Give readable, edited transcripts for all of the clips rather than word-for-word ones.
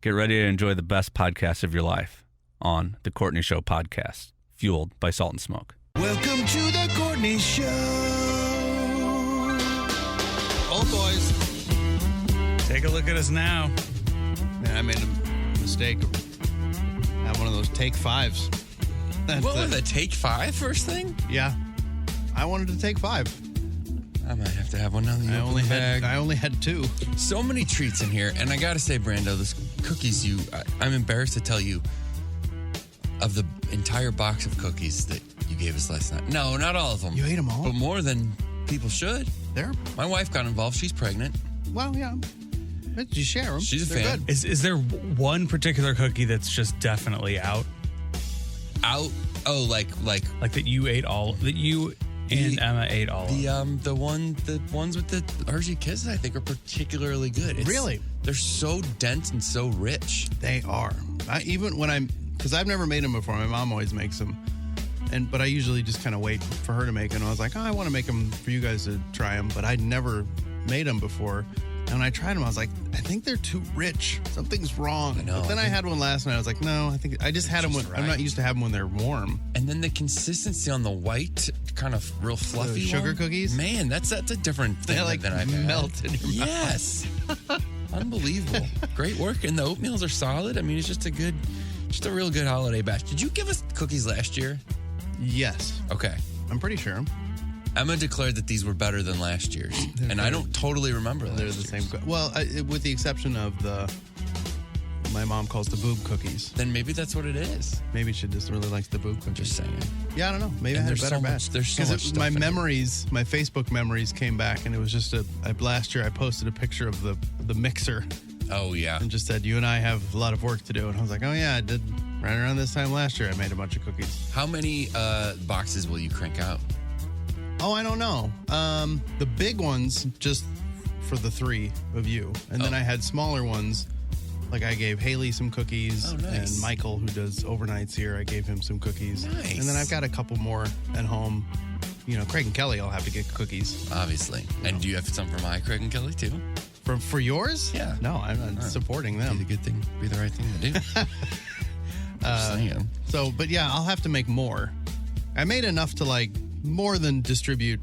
Get ready to enjoy the best podcast of your life on The Courtney Show podcast, fueled by Salt and Smoke. Welcome to The Courtney Show. Old boys. Take a look at us now. Man, I made a mistake of having one of those take fives. What was the take five first thing? Yeah. I wanted to take 5. I might have to have one now that you open the bag. I only had 2. So many treats in here. And I got to say, Brando, those cookies I'm embarrassed to tell you of the entire box of cookies that you gave us last night. No, not all of them. You ate them all? But more than people should. My wife got involved. She's pregnant. Well, yeah. But you share them. She's a They're fan. good. Is there one particular cookie that's just definitely out? Out? Oh, like that you ate all, that you and Emma ate all of? The ones with the Hershey Kisses, I think, are particularly good. Really? They're so dense and so rich. They are. Because I've never made them before. My mom always makes them. But I usually just kind of wait for her to make them. I was like, I want to make them for you guys to try them. But I'd never made them before. And when I tried them, I was like, I think they're too rich. Something's wrong. I know. But then I had one last night. I was like, no, I think I just had them when I'm not used to having them when they're warm. And then the consistency on the white, kind of real fluffy sugar one, cookies? Man, that's a different thing than I've had. melt in your mouth. Yes. Unbelievable. Great work. And the oatmeals are solid. I mean, it's just a real good holiday batch. Did you give us cookies last year? Yes. Okay. I'm pretty sure. Emma declared that these were better than last year's. And I don't totally remember that. They're the same. Well, with the exception of my mom calls the boob cookies. Then maybe that's what it is. Maybe she just really likes the boob cookies. Just saying. Yeah, I don't know. Maybe I had a better batch. There's so much stuff my in memories, my Facebook memories came back, and it was just last year I posted a picture of the mixer. Oh, yeah. And just said, you and I have a lot of work to do. And I was like, oh, yeah, I did. Right around this time last year, I made a bunch of cookies. How many boxes will you crank out? Oh, I don't know. The big ones, just for the 3 of you. And then I had smaller ones. Like I gave Haley some cookies. Oh, nice. And Michael, who does overnights here, I gave him some cookies. Nice. And then I've got a couple more at home. You know, Craig and Kelly, I'll have to get cookies. Obviously. And do you have some for my Craig and Kelly, too? For yours? Yeah. No, I'm not supporting them. Be the good thing, be the right thing to do. Just saying. So, but yeah, I'll have to make more. I made enough to more than distribute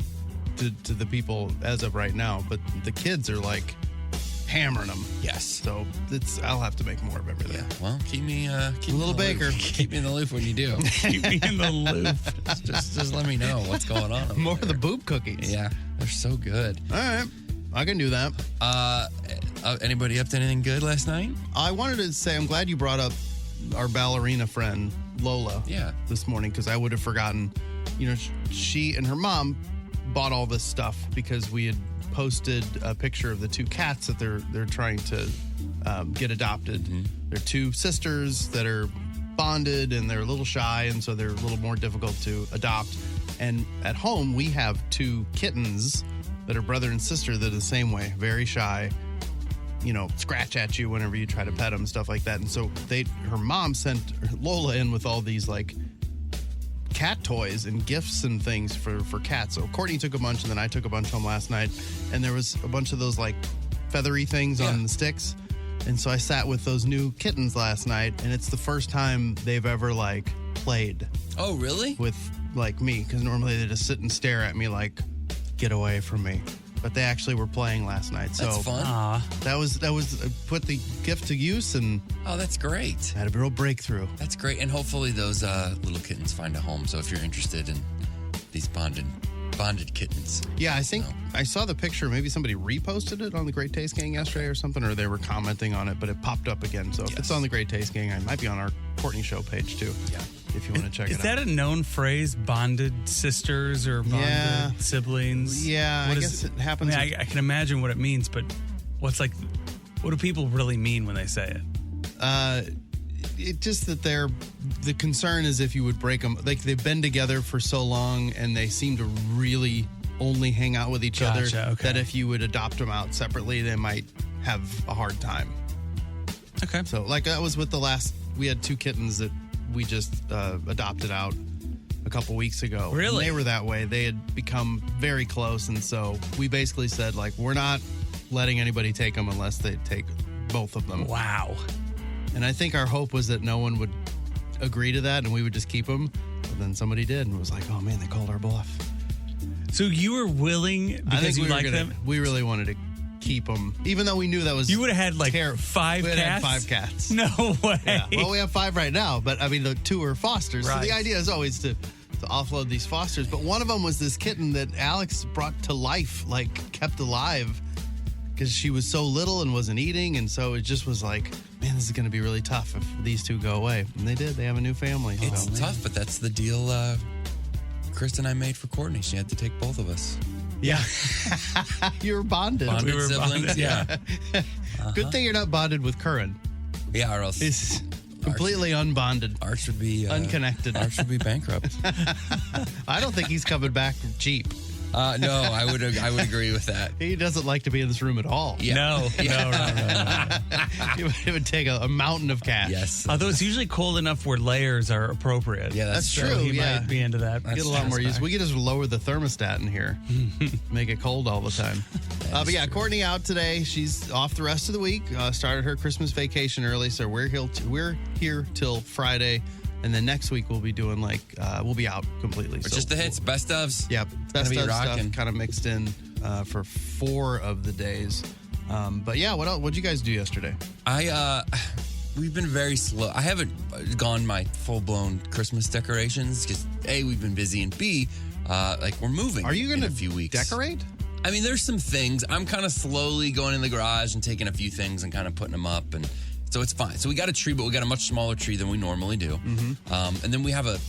to the people as of right now, but the kids are hammering them. Yes. So I'll have to make more of everything. Yeah. Well, keep me a little baker. Keep me in the loop when you do. Keep me in the loop. just let me know what's going on. More of the boob cookies. Yeah, they're so good. All right, I can do that. Anybody up to anything good last night? I wanted to say I'm glad you brought up our ballerina friend Lola. Yeah. This morning because I would have forgotten. You know, she and her mom bought all this stuff because we had posted a picture of the 2 cats that they're trying to get adopted. Mm-hmm. They're 2 sisters that are bonded and they're a little shy, and so they're a little more difficult to adopt. And at home, we have 2 kittens that are brother and sister that are the same way, very shy. You know, scratch at you whenever you try to pet them, stuff like that. And so her mom sent Lola in with all these cat toys and gifts and things for cats. So Courtney took a bunch, and then I took a bunch home last night, and there was a bunch of those feathery things on the sticks. And so I sat with those new kittens last night, and it's the first time they've ever played. Oh, really? With me, because normally they just sit and stare at me get away from me. But they actually were playing last night. So that's fun. That was put the gift to use, and that's great. Had a real breakthrough. That's great, and hopefully those little kittens find a home. So if you're interested in these bonded kittens, yeah, I think I saw the picture. Maybe somebody reposted it on the Great Taste Gang yesterday or something, or they were commenting on it, but it popped up again. So if it's on the Great Taste Gang, it might be on our Courtney Show page too. Yeah. If you want to check it out. Is that a known phrase, bonded sisters or bonded siblings? Yeah, I guess it happens. I can imagine what it means, but what do people really mean when they say it? It just that the concern is if you would break them. They've been together for so long, and they seem to really only hang out with each other. Okay. That if you would adopt them out separately, they might have a hard time. Okay. So that was with we had 2 kittens that we just adopted out a couple weeks ago. Really? And they were that way. They had become very close, and so we basically said, we're not letting anybody take them unless they take both of them. Wow. And I think our hope was that no one would agree to that and we would just keep them. But then somebody did and was like, oh man, they called our bluff. So you were willing because you like them? We really wanted to keep them, even though we knew that was. You would have had like 5 we cats? had 5 cats. No way. Yeah. Well, we have 5 right now, but I mean, the 2 are fosters. Right. So the idea is always to offload these fosters. But one of them was this kitten that Alex brought to life, like kept alive, because she was so little and wasn't eating. And so it just was like, man, this is going to be really tough if these 2 go away. And they did. They have a new family. It's tough, but that's the deal Krista and I made for Courtney. She had to take both of us. Yeah. You were bonded. Bonded We were siblings, bonded, yeah. Good thing you're not bonded with Curran. Yeah, or else He's completely unbonded. Arch would be Unconnected. Arch would be bankrupt. I don't think he's coming back cheap. No, I would agree with that. He doesn't like to be in this room at all. Yeah. No. It would take a mountain of cash. Yes. Although it's usually cold enough where layers are appropriate. Yeah, that's So true. he Yeah. might be into that. Get a lot more use. We could just lower the thermostat in here, make it cold all the time. But yeah, Courtney out today. She's off the rest of the week. Started her Christmas vacation early, so we're here till Friday, and then next week we'll be doing we'll be out completely. Or So just the hits, best ofs. Yeah, best be of rocking. stuff kind of mixed in for 4 of the days. But yeah, what else? What'd you guys do yesterday? We've been very slow. I haven't gone my full-blown Christmas decorations because A, we've been busy, and B, we're moving. Are you going in to a few weeks? decorate? I mean, there's some things. I'm kind of slowly going in the garage and taking a few things and kind of putting them up, and so it's fine. So we got a tree, but we got a much smaller tree than we normally do. Mm-hmm. And then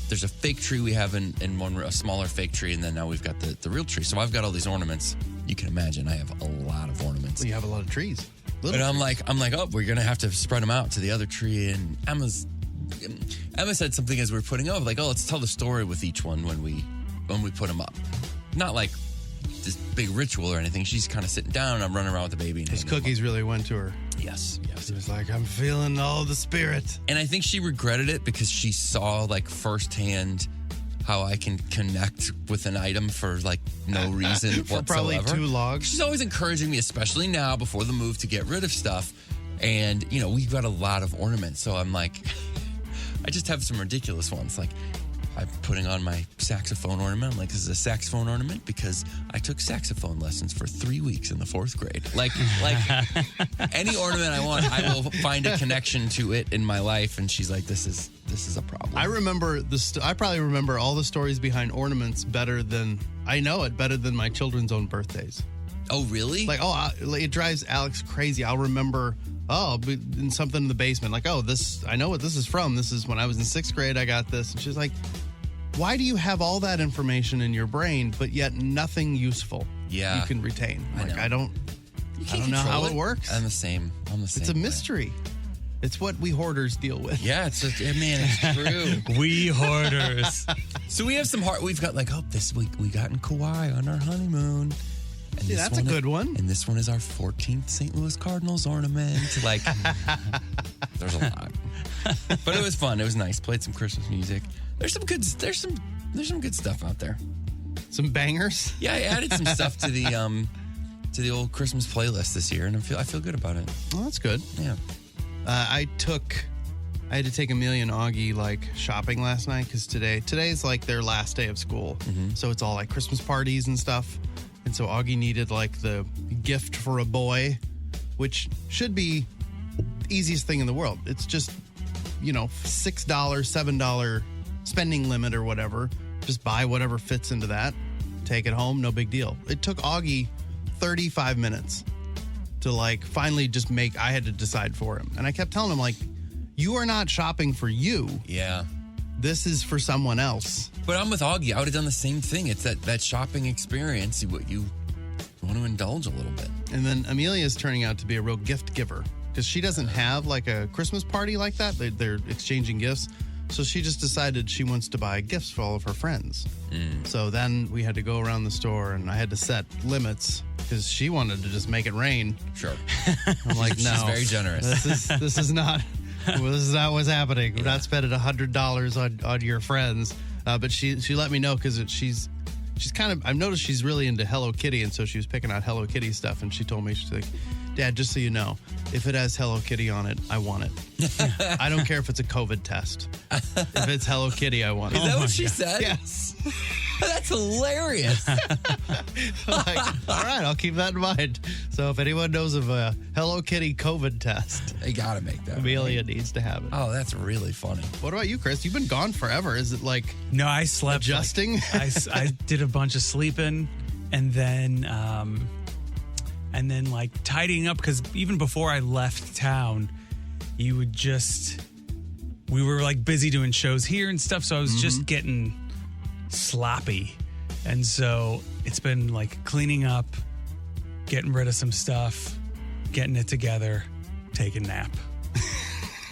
there's a fake tree we have in one, a smaller fake tree, and then now we've got the real tree. So I've got all these ornaments. You can imagine I have a lot of ornaments. Well, you have a lot of trees. And I'm like, oh, we're gonna have to spread them out to the other tree. And Emma said something as we were putting up, like, oh, let's tell the story with each one when we put them up. Not like this big ritual or anything. She's kind of sitting down, and I'm running around with the baby. And His hanging them cookies really went to her. up. Yes. He was like, I'm feeling all the spirit. And I think she regretted it because she saw like firsthand how I can connect with an item for like no reason For whatsoever. probably 2 logs. She's always encouraging me, especially now before the move, to get rid of stuff. And, we've got a lot of ornaments. So I'm like, I just have some ridiculous ones. Like, I'm putting on my saxophone ornament. I'm like, this is a saxophone ornament because I took saxophone lessons for 3 weeks in the 4th grade. Like any ornament I want, I will find a connection to it in my life. And she's like, this is a problem. I remember I probably remember all the stories behind ornaments better than my children's own birthdays. Oh, really? Like, it drives Alex crazy. I'll remember, in something in the basement. Like, I know what this is from. This is when I was in 6th grade, I got this. And she's like, why do you have all that information in your brain, but yet nothing useful you can retain? Like, I don't know how it works. I'm the same. It's a mystery. It's what we hoarders deal with. Yeah, it's true. We hoarders. So we have some we've got this week we got in Kauai on our honeymoon. And Yeah, that's a good one. And this one is our 14th St. Louis Cardinals ornament. Like, there's a lot. But it was fun. It was nice. Played some Christmas music. There's some good stuff out there. Some bangers. Yeah, I added some stuff to the old Christmas playlist this year, and I feel good about it. Well, that's good. Yeah. I had to take Amelia and Augie shopping last night because today's like their last day of school. So it's all like Christmas parties and stuff. And so Augie needed the gift for a boy, which should be the easiest thing in the world. It's just, $6, $7 spending limit or whatever. Just buy whatever fits into that, take it home, no big deal. It took Augie 35 minutes to finally just I had to decide for him. And I kept telling him you are not shopping for you. Yeah. This is for someone else. But I'm with Augie. I would have done the same thing. It's that shopping experience. You want to indulge a little bit. And then Amelia's turning out to be a real gift giver because she doesn't have a Christmas party like that. They're exchanging gifts. So she just decided she wants to buy gifts for all of her friends. So then we had to go around the store and I had to set limits because she wanted to just make it rain. Sure. I'm like, no. She's very generous. This is not... Well, this is not what's happening. We're not spending $100 on your friends. But she let me know because she's kind of, I've noticed she's really into Hello Kitty. And so she was picking out Hello Kitty stuff. And she told me, she's like, Dad, just so you know, if it has Hello Kitty on it, I want it. I don't care if it's a COVID test. If it's Hello Kitty, I want it. Is that what she said? Yes. That's hilarious. Like, all right, I'll keep that in mind. So if anyone knows of a Hello Kitty COVID test, They got to make that. Amelia needs to have it. Oh, that's really funny. What about you, Chris? You've been gone forever. Is it like No, I slept. adjusting? I did a bunch of sleeping, and then like tidying up, because even before I left town, we were like busy doing shows here and stuff, so I was just getting sloppy. And so it's been like cleaning up, getting rid of some stuff, getting it together, taking a nap.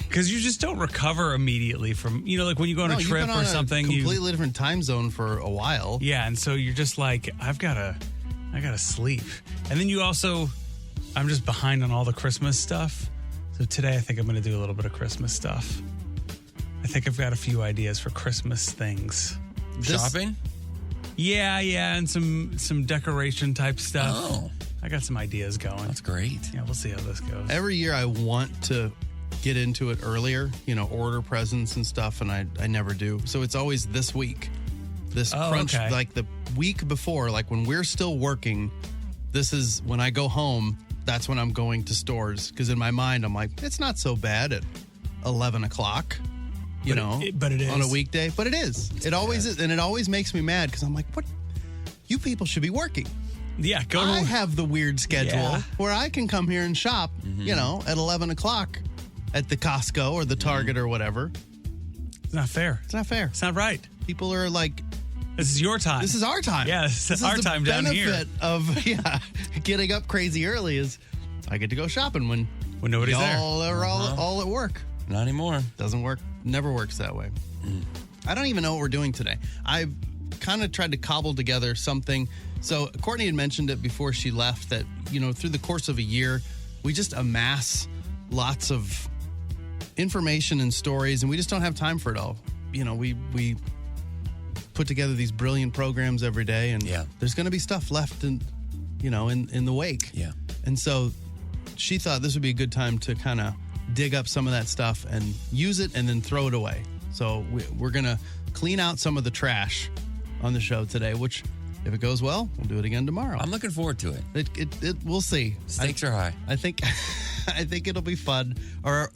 Because you just don't recover immediately from, like when you go on a you've trip been on or something. a completely different time zone for a while. Yeah, and so you're just like, I gotta sleep. And then I'm just behind on all the Christmas stuff. So today I think I'm gonna do a little bit of Christmas stuff. I think I've got a few ideas for Christmas things. Shopping? Yeah, and some decoration type stuff. Oh. I got some ideas going. That's great. Yeah, we'll see how this goes. Every year I want to get into it earlier, order presents and stuff, and I never do. So it's always this week. This crunch, okay. like the week before, like when we're still working, this is when I go home, that's when I'm going to stores. Because in my mind, I'm like, it's not so bad at 11 o'clock, but it is. on a weekday. But it is. It always is. And it always makes me mad because I'm like, what? You people should be working. Yeah, go I to have the weird schedule Yeah. where I can come here and shop, at 11 o'clock at the Costco or the Target or whatever. It's not fair. It's not fair. It's not right. People are like, This is your time. this is our time. Yeah, this is our the time down here. benefit of getting up crazy early is I get to go shopping when nobody's there. y'all are all at work. Not anymore. Doesn't work. Never works that way. I don't even know what we're doing today. I kind of tried to cobble together something. So Courtney had mentioned it before she left that, through the course of a year, we just amass lots of information and stories, and we just don't have time for it all. We put together these brilliant programs every day, and there's going to be stuff left in the wake. Yeah. And so she thought this would be a good time to kind of dig up some of that stuff and use it and then throw it away. So we're going to clean out some of the trash on the show today, which if it goes well, we'll do it again tomorrow. I'm looking forward to it. It we'll see. Stakes are high. I think it'll be fun, or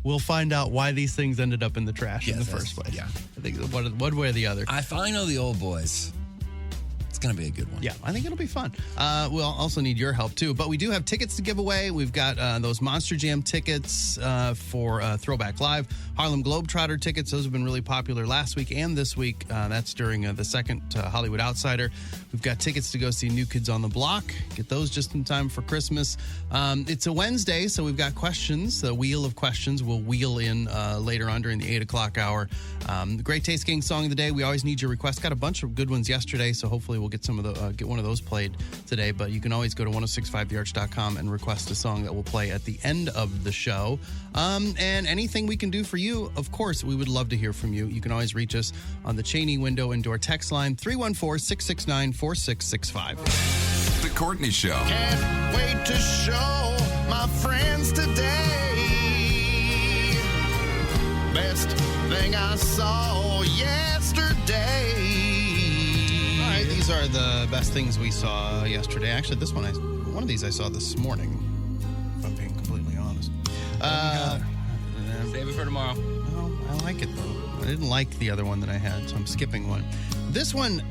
we'll find out why these things ended up in the trash in the first place. Yeah. I think one way or the other. If I know the old boys, it's going to be a good one. Yeah, I think it'll be fun. We'll also need your help, too. But we do have tickets to give away. We've got those Monster Jam tickets for Throwback Live. Harlem Globetrotter tickets. Those have been really popular last week and this week. That's during the second Hollywood Outsider. We've got tickets to go see New Kids on the Block. Get those just in time for Christmas. It's a Wednesday, so we've got questions. The Wheel of Questions will wheel in later on during the 8 o'clock hour. Great Taste Gang Song of the Day. We always need your requests. Got a bunch of good ones yesterday, so hopefully we'll get get one of those played today. But you can always go to 1065thearch.com and request a song that will play at the end of the show. And anything we can do for you, of course, we would love to hear from you. You can always reach us on the Cheney Window and Door text line 314-669-4665. The Courtney Show. Can't wait to show my friends today. Best thing I saw yesterday. All right, these are the best things we saw yesterday. Actually, one of these I saw this morning, if I'm being completely honest. Save it for tomorrow. No, I like it, though. I didn't like the other one that I had, so I'm skipping one. This one,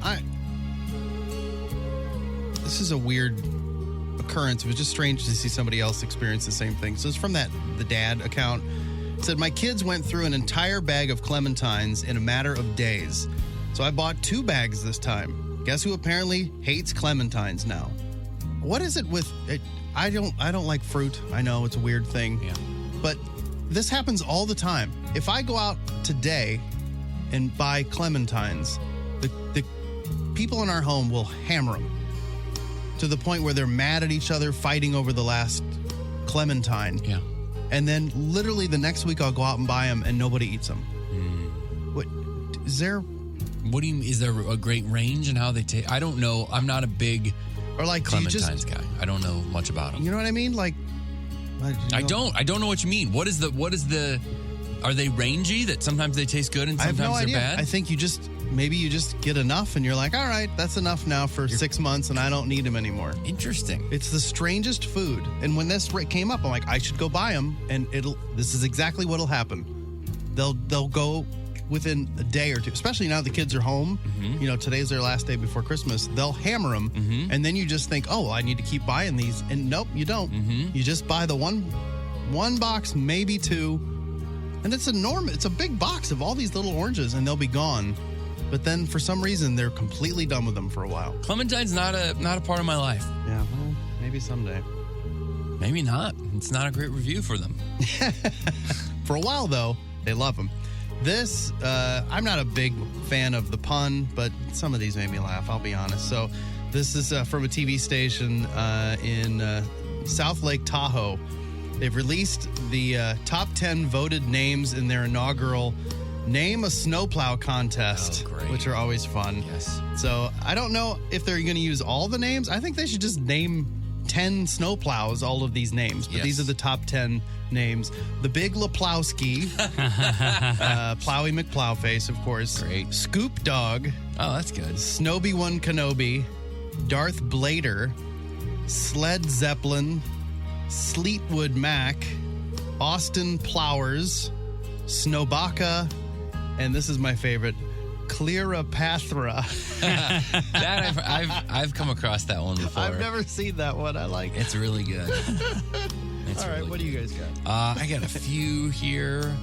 this is a weird occurrence. It was just strange to see somebody else experience the same thing. So it's from the dad account. It said, my kids went through an entire bag of clementines in a matter of days. So I bought 2 bags this time. Guess who apparently hates clementines now? What is it with it? I don't like fruit. I know it's a weird thing. Yeah. But this happens all the time. If I go out today and buy clementines, the people in our home will hammer them to the point where they're mad at each other, fighting over the last clementine. Yeah. And then literally the next week I'll go out and buy them and nobody eats them. What is there? What do you? Is there a great range in how they take? I don't know. I'm not a big Or like, do you Clementine's just, guy. I don't know much about him. you know what I mean? Like, I don't know what you mean. What is the? Are they rangy that sometimes they taste good and I have sometimes no idea. they're bad? I think maybe you just get enough and you're like, all right, that's enough now for 6 months and I don't need them anymore. Interesting. It's the strangest food. And when this came up, I'm like, I should go buy them. And this is exactly what'll happen. They'll go within a day or two, especially now the kids are home. Mm-hmm. You know, today's their last day before Christmas. They'll hammer them. Mm-hmm. And then you just think, oh, well, I need to keep buying these. And nope, you don't. Mm-hmm. You just buy the one box, maybe two. And it's enormous. It's a big box of all these little oranges, and they'll be gone. But then, for some reason, they're completely done with them for a while. Clementine's not a part of my life. Yeah, well, maybe someday. Maybe not. It's not a great review for them. For a while, though, they love them. This, I'm not a big fan of the pun, but some of these made me laugh, I'll be honest. So this is from a TV station in South Lake Tahoe. They've released the top 10 voted names in their inaugural Name a Snowplow contest, which are always fun. Yes. So I don't know if they're going to use all the names. I think they should just name 10 snowplows, all of these names. But these are the top 10 names. The Big Leplowski, Plowy McPlowface, of course. Great. Scoop Dog. Oh, that's good. Snowy One Kenobi. Darth Blader. Sled Zeppelin. Sleetwood Mac. Austin Plowers. Snowbaka. And this is my favorite, Clearapathra. That I've come across that one before. I've never seen that one. I like it. It's really good. All right, what do you guys got? I got a few here.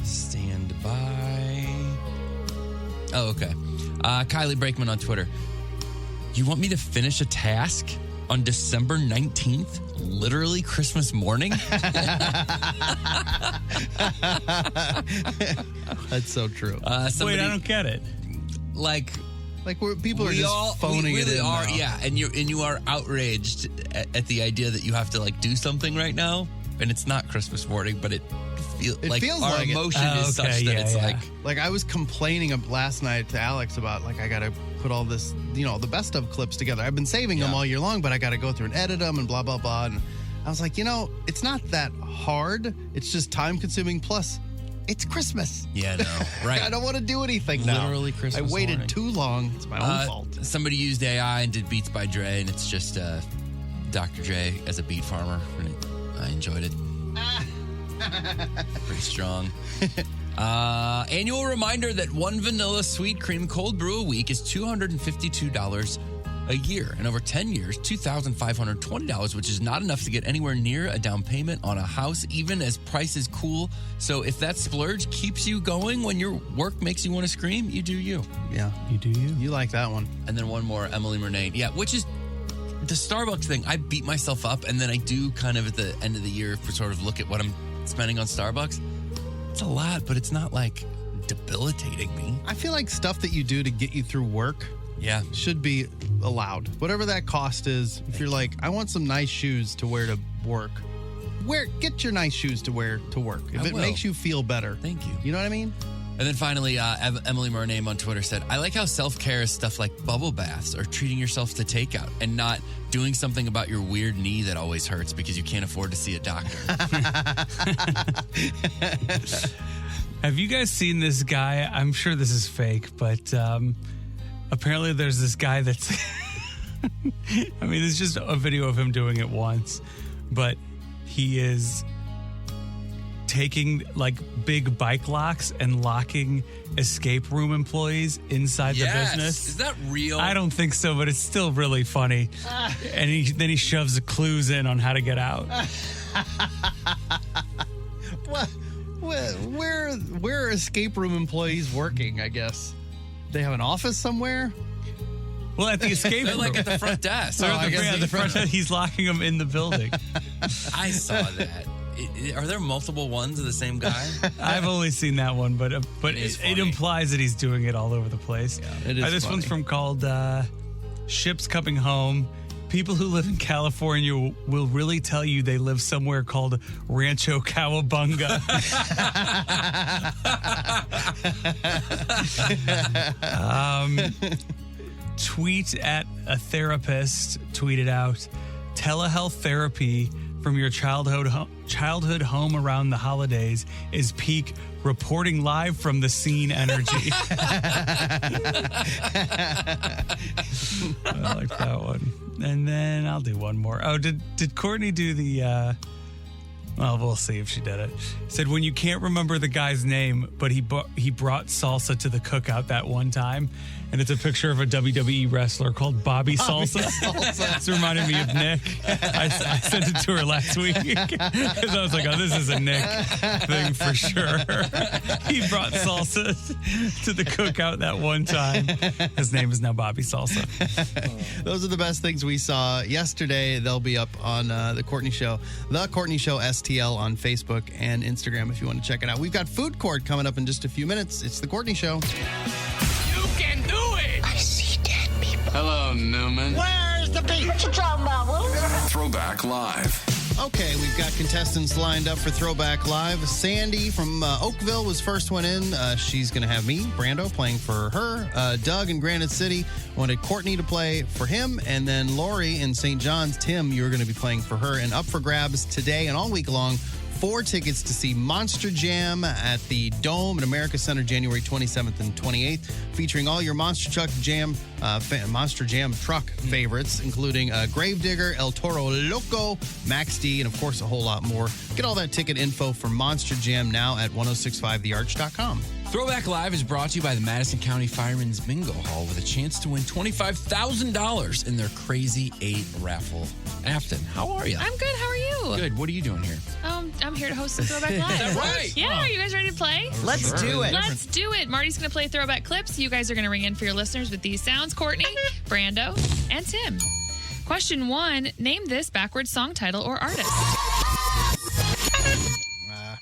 Stand by. Oh, okay. Kylie Brakeman on Twitter. You want me to finish a task on December 19th? Literally Christmas morning? That's so true. Wait, I don't get it. Like where people are just phoning we really it in are, now. yeah. And you are outraged at the idea that you have to like do something right now, and it's not Christmas morning, but it feels like our it. emotion is okay, such that it's yeah. Like I was complaining last night to Alex about like I gotta put all this, the best of clips together. I've been saving them all year long, but I gotta go through and edit them and blah blah blah. And I was like, it's not that hard. It's just time consuming. Plus, it's Christmas. Yeah, no, right. I don't want to do anything now. Literally Christmas I waited morning. too long. It's my own fault. Somebody used AI and did Beats by Dre, and it's just Dr. Dre as a beat farmer, and I enjoyed it. Pretty strong. Annual reminder that one vanilla sweet cream cold brew a week is $252 a year, and over 10 years, $2,520, which is not enough to get anywhere near a down payment on a house, even as prices cool. So if that splurge keeps you going when your work makes you want to scream, you do you. Yeah, You do you? you like that one. And then one more, Emily Murnane. Yeah, which is the Starbucks thing. I beat myself up, and then I do kind of at the end of the year for sort of look at what I'm spending on Starbucks. It's a lot, but it's not like debilitating me. I feel like stuff that you do to get you through work Yeah. should be allowed. Whatever that cost is, if you're like, I want some nice shoes to wear to work, get your nice shoes to wear to work. If I it will. makes you feel better. Thank you. You know what I mean? And then finally, Emily Murnane on Twitter said, I like how self-care is stuff like bubble baths or treating yourself to takeout and not doing something about your weird knee that always hurts because you can't afford to see a doctor. Have you guys seen this guy? I'm sure this is fake, but apparently there's this guy that's... I mean, it's just a video of him doing it once, but he is taking like big bike locks and locking escape room employees inside the business. Is that real? I don't think so, but it's still really funny. And then he shoves the clues in on how to get out. What? Where are escape room employees working, I guess? They have an office somewhere? Well, at the escape They're room. like at the front desk. They're Oh, I at guess the, at the the front, front. he's locking them in the building. I saw that. Are there multiple ones of the same guy? I've only seen that one, but is it funny. implies that he's doing it all over the place. It is This funny. one's from called Ships Coming Home. People who live in California will really tell you they live somewhere called Rancho Cowabunga. tweet at a therapist tweeted out, telehealth therapy from your childhood home around the holidays is peak reporting live from the scene energy. I like that one. And then I'll do one more. Oh, did Courtney do the... well, we'll see if she did it. Said, when you can't remember the guy's name, but he brought salsa to the cookout that one time. And it's a picture of a WWE wrestler called Bobby Salsa. This reminded me of Nick. I sent it to her last week because I was like, oh, this is a Nick thing for sure. He brought salsa to the cookout that one time. His name is now Bobby Salsa. Those are the best things we saw yesterday. They'll be up on The Courtney Show. The Courtney Show STL on Facebook and Instagram if you want to check it out. We've got Food Court coming up in just a few minutes. It's The Courtney Show. Hello, Newman. Where's the beat? What you talking about, Will? Throwback Live. Okay, we've got contestants lined up for Throwback Live. Sandy from Oakville was first one in. She's going to have me, Brando, playing for her. Doug in Granite City wanted Courtney to play for him. And then Lori in St. John's, Tim, you're going to be playing for her. And up for grabs today and all week long, 4 tickets to see Monster Jam at the Dome at America Center January 27th and 28th, featuring all your Monster Jam truck favorites, including Gravedigger, El Toro Loco, Max D, and of course a whole lot more. Get all that ticket info for Monster Jam now at 1065thearch.com. Throwback Live is brought to you by the Madison County Firemen's Bingo Hall with a chance to win $25,000 in their Crazy 8 raffle. Afton, how are you? I'm good. How are you? Good. What are you doing here? I'm here to host the Throwback Live. Is that right? Yeah, are you guys ready to play? Let's do it. Let's do it. Marty's going to play throwback clips. You guys are going to ring in for your listeners with these sounds. Courtney, Brando, and Tim. Question 1. Name this backwards song title or artist.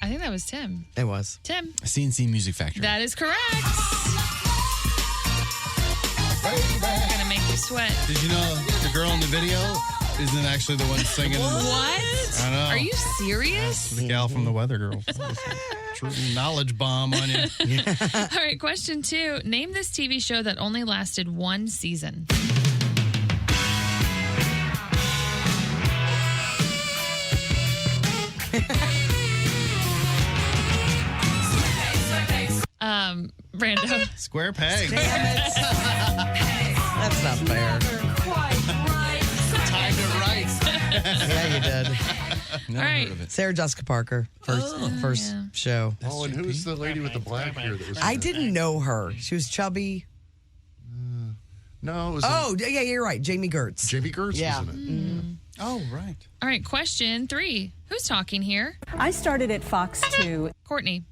I think that was Tim. It was. Tim. CNC Music Factory. That is correct. I'm going to make you sweat. Did you know the girl in the video isn't actually the one singing? What? I know. Are you serious? The gal from the Weather Girls. True knowledge bomb on you. All right, question 2. Name this TV show that only lasted 1 season. Brando. Square peg. That's not fair. Timed it right. Yeah, you did. Never All right. heard of it. Sarah Jessica Parker, first yeah. show. Oh, and who's the lady with the black hair that was? I didn't know her. She was chubby. No, it was Oh, yeah, you're right. Jamie Gertz. Jamie Gertz Yeah. was in it. Oh, right. All right, question 3. Who's talking here? I started at Fox 2 Courtney.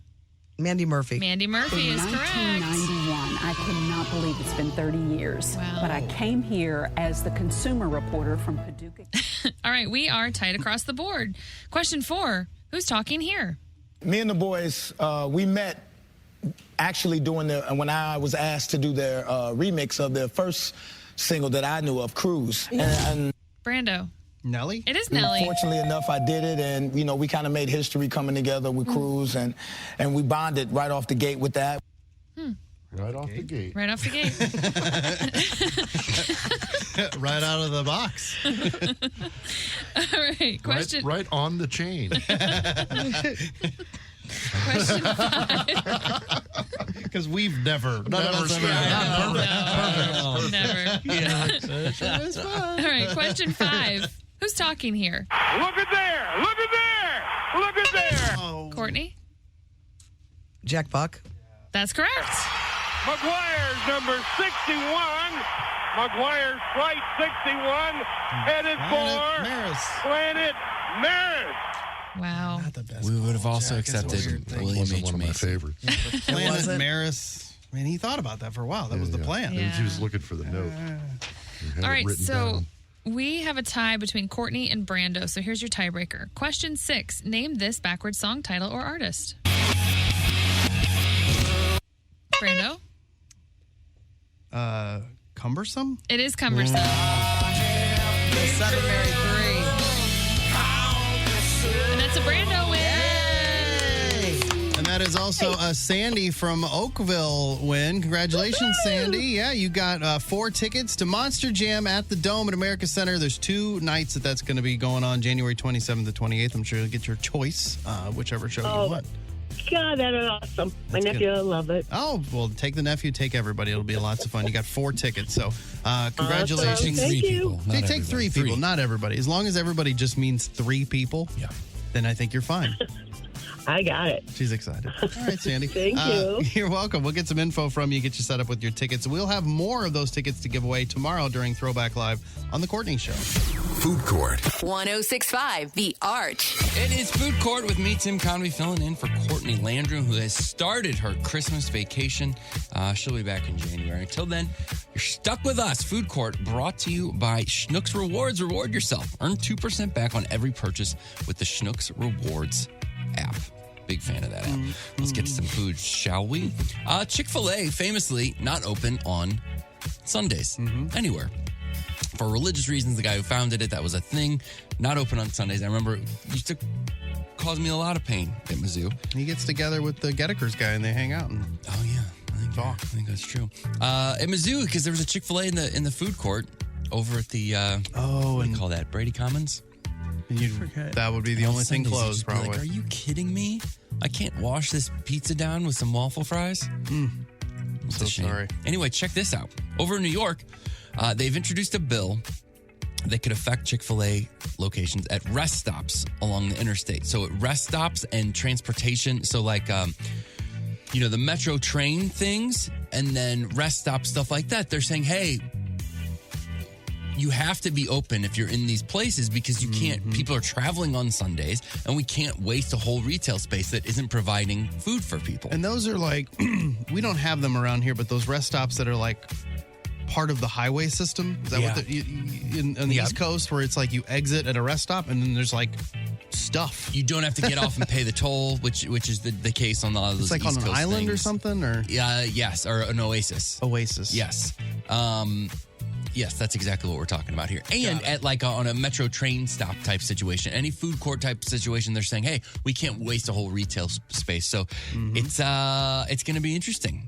Mandy Murphy. Mandy Murphy in is correct. 1991. I cannot believe it's been 30 years. Wow. But I came here as the consumer reporter from Paducah. All right, we are tight across the board. Question 4. Who's talking here? Me and the boys, we met actually doing when I was asked to do their remix of their first single that I knew of, Cruise. And Brando. Nelly? It is Nelly. fortunately enough, I did it, and we kind of made history coming together with Cruise, and we bonded right off the gate with that. Right off the gate. Right off the gate. Right out of the box. All right, question. Right on the chain. Question 5. Because we've never Never. Yeah. All right, question 5. Who's talking here? Look at there! Look at there! Look at there! Courtney? Jack Buck. That's correct. McGuire's number 61. McGuire's flight 61. Headed for Planet Maris. Wow. Not the best. We would have also Jack is a accepted weird thing. William Wasn't H. one of my Macy. favorites. Planet it? Maris. I mean, he thought about that for a while. That was the plan. Yeah. He was looking for the note. He had All it right, written so down. we have a tie between Courtney and Brando. So here's your tiebreaker. Question 6. Name this backwards song title or artist. Brando? Cumbersome? It is Cumbersome. The Seven Mary 3. And that's a Brando win. And that That is also Sandy from Oakville win. Congratulations, Sandy. Yeah, you got 4 tickets to Monster Jam at the Dome at America Center. There's 2 nights that's going to be going on, January 27th to 28th. I'm sure you'll get your choice, whichever show you want. God, that is awesome. My nephew will love it. Oh, well, take the nephew, take everybody. It'll be lots of fun. You got 4 tickets, so congratulations. Awesome. Thank you. You take 3 people, not everybody. As long as everybody just means 3 people, then I think you're fine. I got it. She's excited. All right, Sandy. Thank you. You're welcome. We'll get some info from you, get you set up with your tickets. We'll have more of those tickets to give away tomorrow during Throwback Live on The Courtney Show. Food Court. 106.5 The Arch. It is Food Court with me, Tim Convey, filling in for Courtney Landrum, who has started her Christmas vacation. She'll be back in January. Until then, you're stuck with us. Food Court brought to you by Schnucks Rewards. Reward yourself. Earn 2% back on every purchase with the Schnucks Rewards app. Big fan of that app. Let's get to some food, shall we? Chick-fil-A famously not open on Sundays anywhere. For religious reasons, the guy who founded it, that was a thing. Not open on Sundays. I remember it used to cause me a lot of pain at Mizzou. He gets together with the Gettekers guy and they hang out. And oh, yeah. I think that's true. At Mizzou, because there was a Chick-fil-A in the food court over at the, what do you call that, Brady Commons? That would be the only thing closed, probably. Like, are you kidding me? I can't wash this pizza down with some waffle fries? I'm so sorry. Anyway, check this out. Over in New York, they've introduced a bill that could affect Chick-fil-A locations at rest stops along the interstate. So at rest stops and transportation, so like, the metro train things and then rest stop stuff like that, they're saying, hey, you have to be open if you're in these places because you can't, people are traveling on Sundays and we can't waste a whole retail space that isn't providing food for people. And those are like, we don't have them around here, but those rest stops that are like part of the highway system. Is that what on the East Coast where it's like you exit at a rest stop and then there's like stuff. You don't have to get off and pay the toll, which is the case on a lot of those It's like East on an Coast island things. or something? Or yes, or an oasis. Oasis. Yes. Yes, that's exactly what we're talking about here. And at like on a metro train stop type situation, any food court type situation, they're saying, hey, we can't waste a whole retail space. So it's going to be interesting.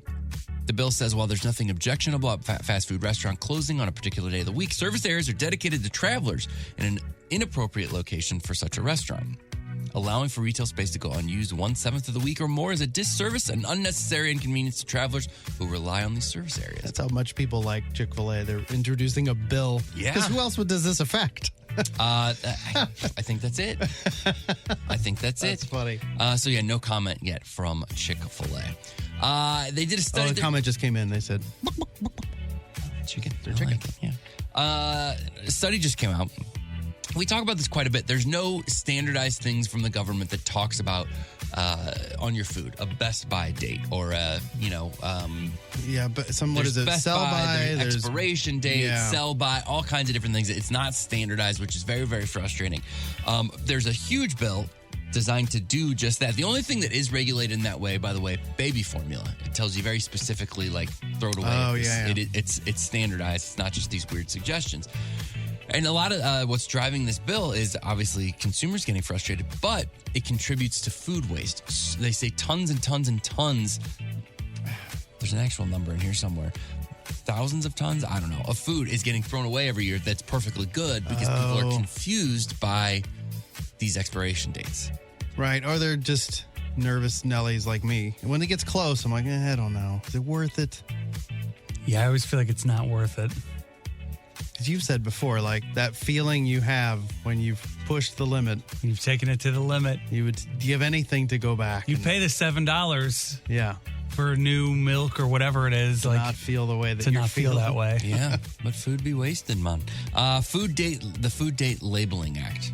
The bill says, while there's nothing objectionable about fast food restaurant closing on a particular day of the week, service areas are dedicated to travelers in an inappropriate location for such a restaurant. Allowing for retail space to go unused 1/7 of the week or more is a disservice and unnecessary inconvenience to travelers who rely on these service areas. That's how much people like Chick-fil-A. They're introducing a bill. Yeah. Because who else does this affect? I think that's it. That's funny. So yeah, no comment yet from Chick-fil-A. They did a study. The comment just came in. They said, chicken. They're chicken. A study just came out. We talk about this quite a bit. There's no standardized things from the government that talks about on your food, a best by date or a, but what is it? Best Sell by, there's expiration date, Yeah. sell by, all kinds of different things. It's not standardized, which is very, very frustrating. There's a huge bill designed to do just that. The only thing that is regulated in that way, by the way, baby formula. It tells you very specifically, like, throw it away. Oh, yeah. It's standardized. It's not just these weird suggestions. And a lot of what's driving this bill is obviously consumers getting frustrated, but it contributes to food waste. They say tons and tons and tons. There's an actual number in here somewhere. Thousands of tons, I don't know, of food is getting thrown away every year that's perfectly good because people are confused by these expiration dates. Right. Or they're just nervous Nellies like me. And when it gets close, I'm like, I don't know. Is it worth it? Yeah, I always feel like it's not worth it. As you've said before, like that feeling you have when you've pushed the limit. You've taken it to the limit. You would give anything to go back. You pay the $7. Yeah. For new milk or whatever it is. To not feel the way that to you're not feel that way. Yeah, but food be wasted, man. The Food Date Labeling Act.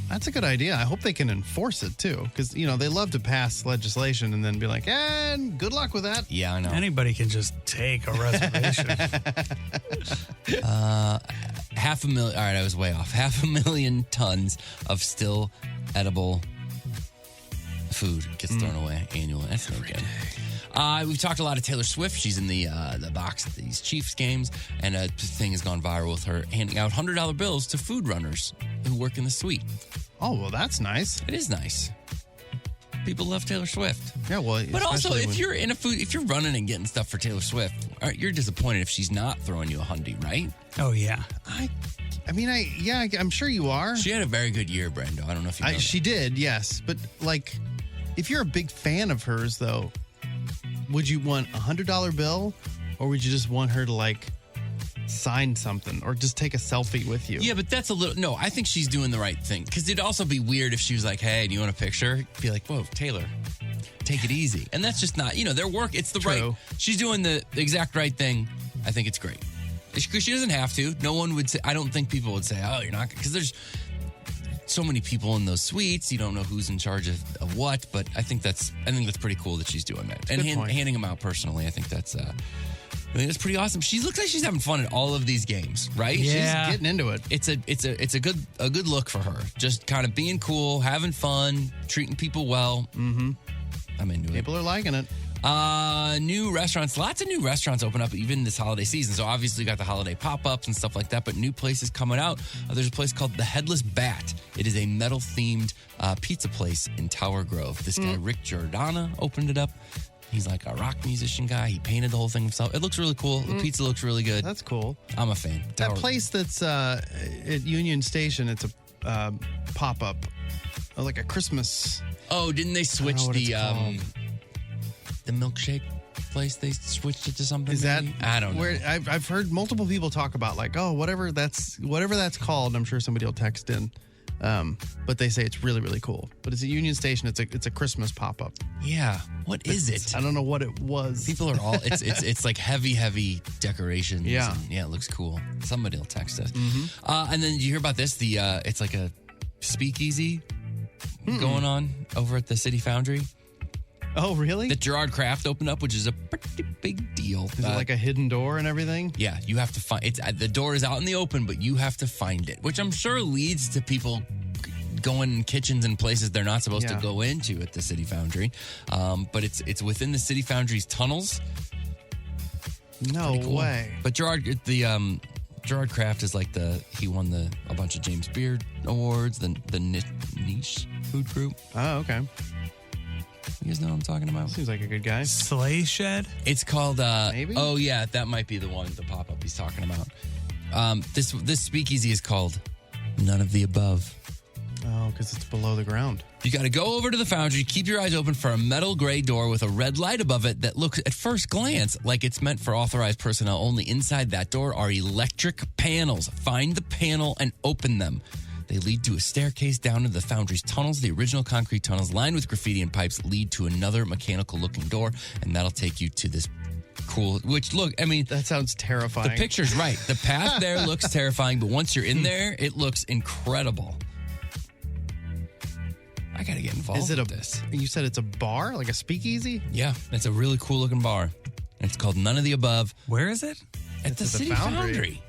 That's a good idea. I hope they can enforce it too, because they love to pass legislation and then be like, "And good luck with that." Yeah, I know. Anybody can just take a reservation. 500,000. All right, I was way off. 500,000 tons of still edible food gets thrown away annually. That's no good. We've talked a lot of Taylor Swift. She's in the box at these Chiefs games, and a thing has gone viral with her handing out $100 bills to food runners who work in the suite. Oh, well, that's nice. It is nice. People love Taylor Swift. Yeah, well, But also, especially if you're running and getting stuff for Taylor Swift, you're disappointed if she's not throwing you a $100, right? Oh, yeah. I'm sure you are. She had a very good year, Brando. I don't know if you know that. She did, yes. But, like, if you're a big fan of hers, though, would you want a $100 bill or would you just want her to, like, sign something or just take a selfie with you? Yeah, but that's a little... No, I think she's doing the right thing. Because it'd also be weird if she was like, hey, do you want a picture? Be like, whoa, Taylor, take it easy. And that's just not... their work, it's the right... She's doing the exact right thing. I think it's great. Because she doesn't have to. No one would say... I don't think people would say, oh, you're not... Because there's so many people in those suites. You don't know who's in charge of what. But I think that's pretty cool that she's doing that. And handing them out personally, I think that's pretty awesome. She looks like she's having fun at all of these games, right? Yeah. She's getting into it. It's a good look for her. Just kind of being cool, having fun, treating people well. Mm-hmm. I'm into it. People are liking it. New restaurants. Lots of new restaurants open up even this holiday season. So obviously you got the holiday pop-ups and stuff like that, but new places coming out. There's a place called The Headless Bat. It is a metal-themed pizza place in Tower Grove. This guy, Rick Giordana, opened it up. He's like a rock musician guy. He painted the whole thing himself. It looks really cool. The pizza looks really good. That's cool. I'm a fan. That place that's at Union Station, it's a pop-up, like a Christmas. Oh, didn't they switch the milkshake place? They switched it to something. Is that? I don't know. Where I've heard multiple people talk about like, oh, whatever that's called. I'm sure somebody will text in. But they say it's really, really cool. But it's a Union Station. It's a Christmas pop-up. Yeah. What is it? I don't know what it was. People are all it's like heavy decorations. Yeah. And it looks cool. Somebody will text us. Mm-hmm. And then did you hear about this? It's like a speakeasy going on over at the City Foundry. Oh, really? That Gerard Kraft opened up, which is a pretty big deal. Is it like a hidden door and everything? Yeah, you have to find it. The door is out in the open, but you have to find it, which I'm sure leads to people going in kitchens and places they're not supposed to go into at the City Foundry. But it's within the City Foundry's tunnels. No cool. way. But Gerard Kraft is like he won a bunch of James Beard awards, the niche food group. Oh, okay. You guys know what I'm talking about? Seems like a good guy. Sleigh Shed? It's called Maybe? Oh yeah, that might be the one, the pop-up he's talking about. This speakeasy is called None of the Above. Oh, because it's below the ground. You got to go over to the Foundry, keep your eyes open for a metal gray door with a red light above it that looks at first glance like it's meant for authorized personnel only. Inside that door are electric panels. Find the panel and open them. They lead to a staircase down to the Foundry's tunnels. The original concrete tunnels lined with graffiti and pipes lead to another mechanical-looking door, and that'll take you to this cool, which, look, I mean... That sounds terrifying. The picture's right. The path there looks terrifying, but once you're in there, it looks incredible. I got to get involved with this. You said it's a bar? Like a speakeasy? Yeah, it's a really cool-looking bar. And it's called None of the Above. Where is it? At the City Foundry.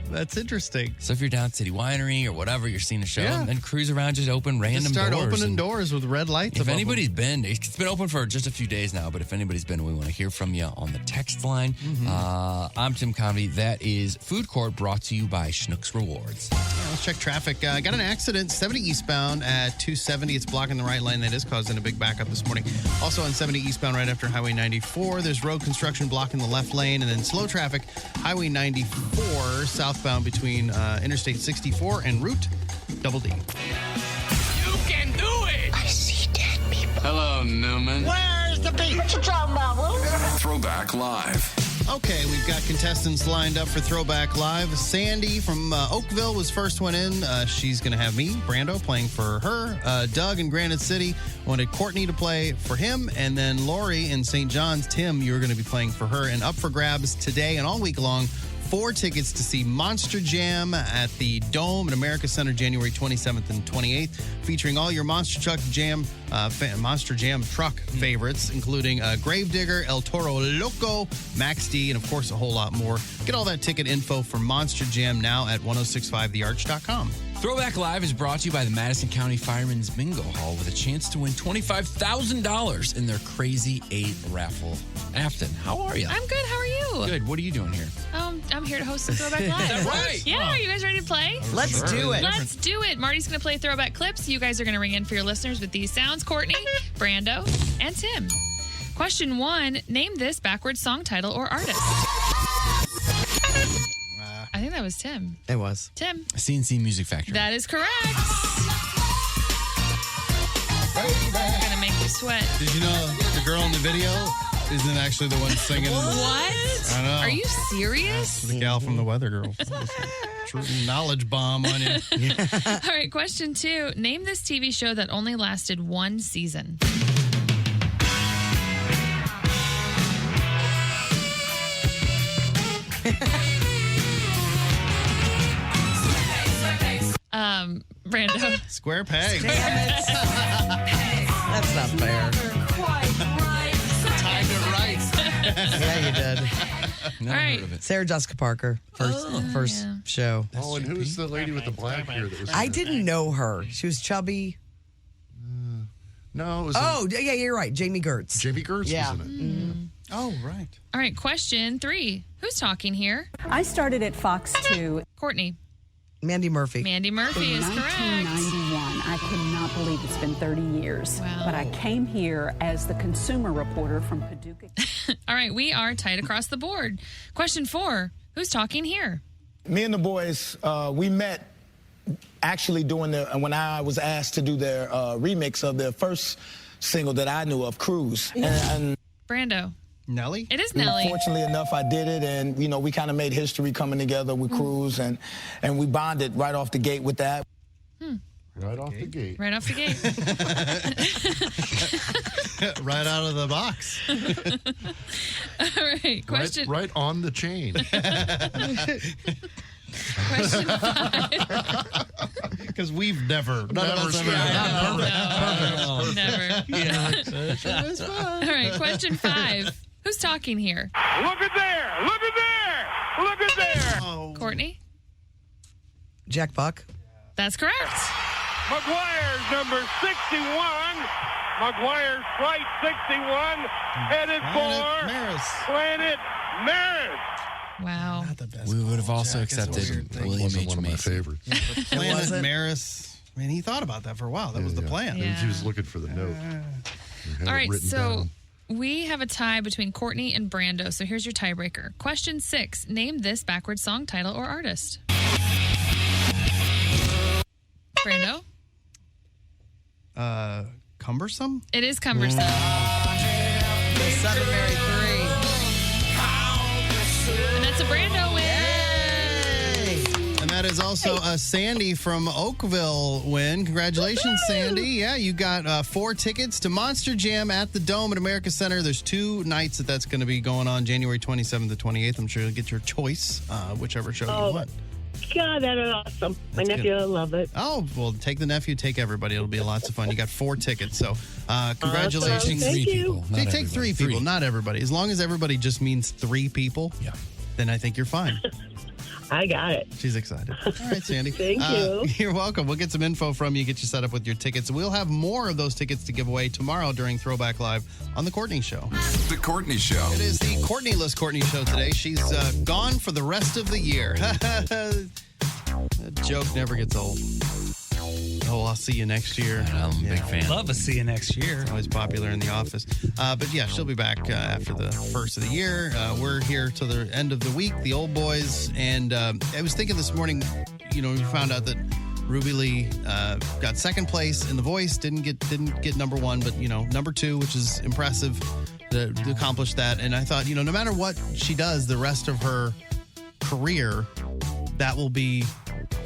That's interesting. So if you're down at City Winery or whatever, you're seeing a show, then cruise around, just open random just start doors. opening doors with red lights. If anybody's been, it's been open for just a few days now, but if anybody's been, we want to hear from you on the text line. I'm Tim Convey. That is Food Court, brought to you by Schnucks Rewards. Yeah, let's check traffic. Got an accident, 70 eastbound at 270. It's blocking the right lane. That is causing a big backup this morning. Also on 70 eastbound right after Highway 94, there's road construction blocking the left lane, and then slow traffic, Highway 94 southbound between Interstate 64 and Route Double D. You can do it! I see dead people. Hello, Newman. Where's the beat? What you talking about, Will? Throwback Live. Okay, we've got contestants lined up for Throwback Live. Sandy from Oakville was first one in. She's going to have me, Brando, playing for her. Doug in Granite City wanted Courtney to play for him. And then Lori in St. John's, Tim, you're going to be playing for her. And up for grabs today and all week long, 4 tickets to see Monster Jam at the Dome at America Center January 27th and 28th, featuring all your Monster Jam truck favorites, including Gravedigger, El Toro Loco, Max D, and of course a whole lot more. Get all that ticket info for Monster Jam now at 1065thearch.com. Throwback Live is brought to you by the Madison County Firemen's Bingo Hall with a chance to win $25,000 in their Crazy 8 raffle. Afton, how are you? I'm good. How are you? Good. What are you doing here? I'm here to host the Throwback Live. Is that right? Yeah, are you guys ready to play? Let's do it. Let's do it. Marty's going to play throwback clips. You guys are going to ring in for your listeners with these sounds. Courtney, Brando, and Tim. Question 1. Name this backwards song title or artist. I think that was Tim. It was. Tim. CNC Music Factory. That is correct. I'm going to make you sweat. Did you know the girl in the video isn't actually the one singing? What? I know. Are you serious? The gal from the Weather Girls. True knowledge bomb on you. All right, question 2. Name this TV show that only lasted one season. Brando. Square peg. Damn it. That's not fair. Timed it right. Yeah, you did. Never All right. heard of it. Sarah Jessica Parker, first show. Oh, and who's the lady with the black hair that was? I didn't know her. She was chubby. No, it was. Oh, yeah, you're right. Jamie Gertz. Jamie Gertz Yeah. was in it. Oh, right. All right, question 3. Who's talking here? I started at Fox 2 Courtney. Mandy Murphy. Mandy Murphy in is correct. 1991. I cannot believe it's been 30 years. Wow. But I came here as the consumer reporter from Paducah. All right, we are tight across the board. Question 4. Who's talking here? Me and the boys, we met actually doing when I was asked to do their remix of their first single that I knew of, Cruise. And Brando. Nelly? It is Nelly. Fortunately enough, I did it, and we kind of made history coming together with Cruise, and we bonded right off the gate with that. Right off the gate. Right off the gate. Right out of the box. All right, question. Right on the chain. Question 5. Because we've never. Never. All right, question 5. Who's talking here? Look at there! Look at there! Look at there! Courtney? Jack Buck. That's correct. McGuire's number 61. McGuire's flight 61. Headed for Planet Maris. Wow. We would have also accepted William Wasn't H. one of my Macy. favorites. Planet Maris. I mean, he thought about that for a while. That was the plan. Yeah. He was looking for the note. All right, so we have a tie between Courtney and Brando. So here's your tiebreaker. Question 6. Name this backwards song title or artist. Brando? Cumbersome? It is Cumbersome. Seven Mary 3. And that's a Brando win. And that is also a Sandy from Oakville win. Congratulations, Sandy. Yeah, you got 4 tickets to Monster Jam at the Dome at America Center. There's 2 nights that's going to be going on, January 27th to 28th. I'm sure you'll get your choice, whichever show you want. God, that is awesome. My nephew will love it. Oh, well, take the nephew, take everybody. It'll be lots of fun. You got 4 tickets, so congratulations. Awesome. Thank you. Take 3 people, not everybody. As long as everybody just means 3 people, then I think you're fine. I got it. She's excited. All right, Sandy. Thank you. You're welcome. We'll get some info from you, get you set up with your tickets. We'll have more of those tickets to give away tomorrow during Throwback Live on The Courtney Show. The Courtney Show. It is the Courtney-less Courtney Show today. She's gone for the rest of the year. That joke never gets old. Oh, I'll see you next year. I'm a big fan. Love to see you next year. Always popular in the office. But yeah, she'll be back after the first of the year. We're here till the end of the week, the old boys. And I was thinking this morning, we found out that Ruby Lee got second place in The Voice, didn't get number 1, but number 2, which is impressive to accomplish that. And I thought, no matter what she does the rest of her career, that will be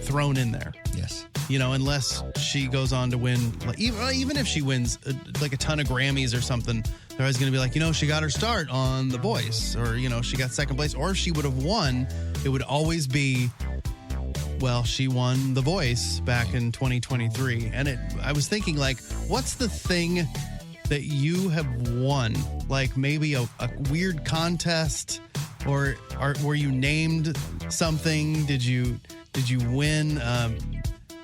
thrown in there. Yes. Unless she goes on to win, even if she wins like a ton of Grammys or something, they're always going to be like, she got her start on The Voice, or, she got second place, or if she would have won, it would always be, well, she won The Voice back in 2023. And I was thinking, what's the thing that you have won? Like maybe a weird contest, or were you named something? Did you win?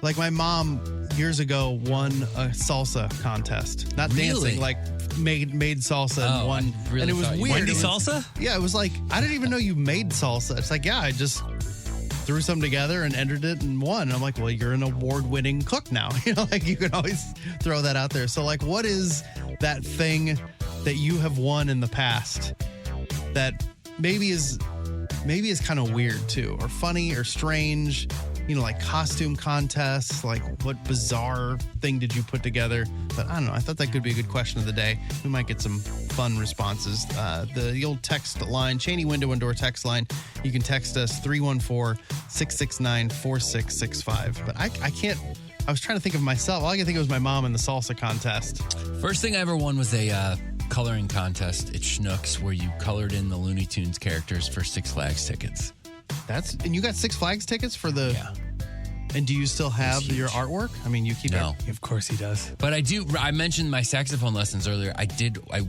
Like my mom years ago won a salsa contest. Not Really? dancing, like made salsa and Oh, won. I really and it was thought you- weird. Wendy It was- salsa? Yeah, it was like, I didn't even know you made salsa. It's like, yeah, I just threw some together and entered it and won. And I'm like, well, you're an award-winning cook now. You know, like you can always throw that out there. So like, what is that thing that you have won in the past that maybe is kind of weird too, or funny or strange? You know, like costume contests, like what bizarre thing did you put together? But I don't know. I thought that could be a good question of the day. We might get some fun responses. The old text line, Cheney Window and Door text line, you can text us 314-669-4665. But I can't, I was trying to think of myself. All I can think of was my mom in the salsa contest. First thing I ever won was a coloring contest at Schnucks where you colored in the Looney Tunes characters for Six Flags tickets. And you got Six Flags tickets for the... Yeah. And do you still have your artwork? I mean, you keep No. it. Of course he does. But I do. I mentioned my saxophone lessons earlier. I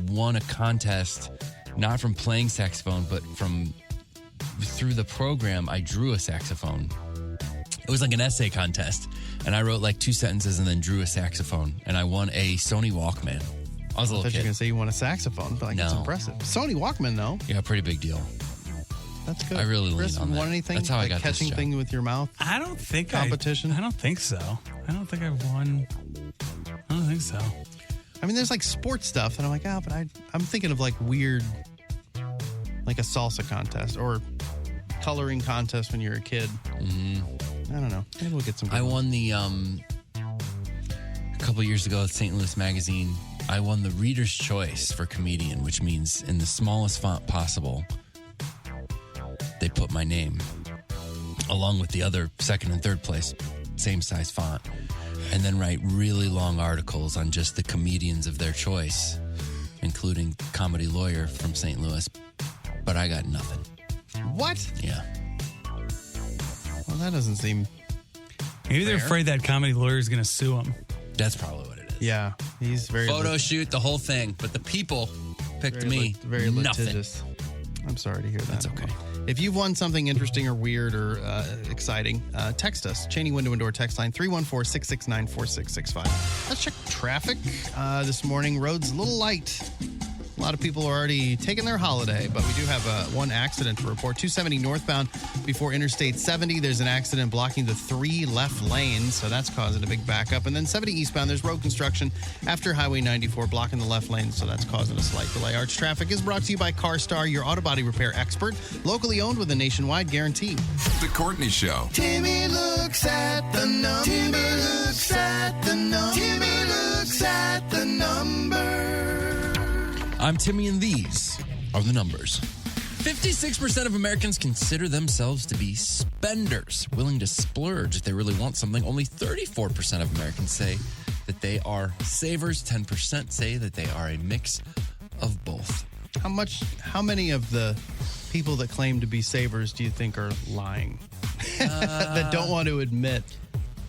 won a contest, not from playing saxophone, but through the program. I drew a saxophone. It was like an essay contest, and I wrote like 2 sentences and then drew a saxophone, and I won a Sony Walkman. I was a I thought little you were kid. going to say you won a saxophone, but like it's No. impressive. Sony Walkman, though. Yeah, pretty big deal. That's good. I really Chris, lean on that. won anything? That's how I like got this catching job. thing with your mouth? I don't think Competition? I don't think so. I don't think I've won. I don't think so. I mean, there's like sports stuff that I'm like, but I'm thinking of like weird, like a salsa contest or coloring contest when you're a kid. Mm-hmm. I don't know. Maybe we'll get some. I won the a couple years ago at St. Louis Magazine. I won the Reader's Choice for comedian, which means in the smallest font possible, they put my name along with the other second and third place, same size font, and then write really long articles on just the comedians of their choice, including Comedy Lawyer from St. Louis. But I got nothing. What? Yeah. Well, that doesn't seem. Maybe they're fair. afraid that Comedy Lawyer is going to sue him. That's probably what it is. Yeah, he's very Photo shoot, the whole thing. But the people picked me. Very Nothing. litigious. I'm sorry to hear that. That's okay. If you've won something interesting or weird or exciting, text us. Cheney Window and Door text line 314-669-4665. Let's check traffic this morning. Roads a little light. A lot of people are already taking their holiday, but we do have one accident to report. 270 northbound before Interstate 70. There's an accident blocking the 3 left lanes, so that's causing a big backup. And then 70 eastbound, there's road construction after Highway 94 blocking the left lane, so that's causing a slight delay. Arch Traffic is brought to you by CarStar, your auto body repair expert, locally owned with a nationwide guarantee. The Courtney Show. Timmy looks at the number. Timmy looks at the number. Timmy looks at the number. I'm Timmy, and these are the numbers. 56% of Americans consider themselves to be spenders, willing to splurge if they really want something. Only 34% of Americans say that they are savers. 10% say that they are a mix of both. How many of the people that claim to be savers do you think are lying? That don't want to admit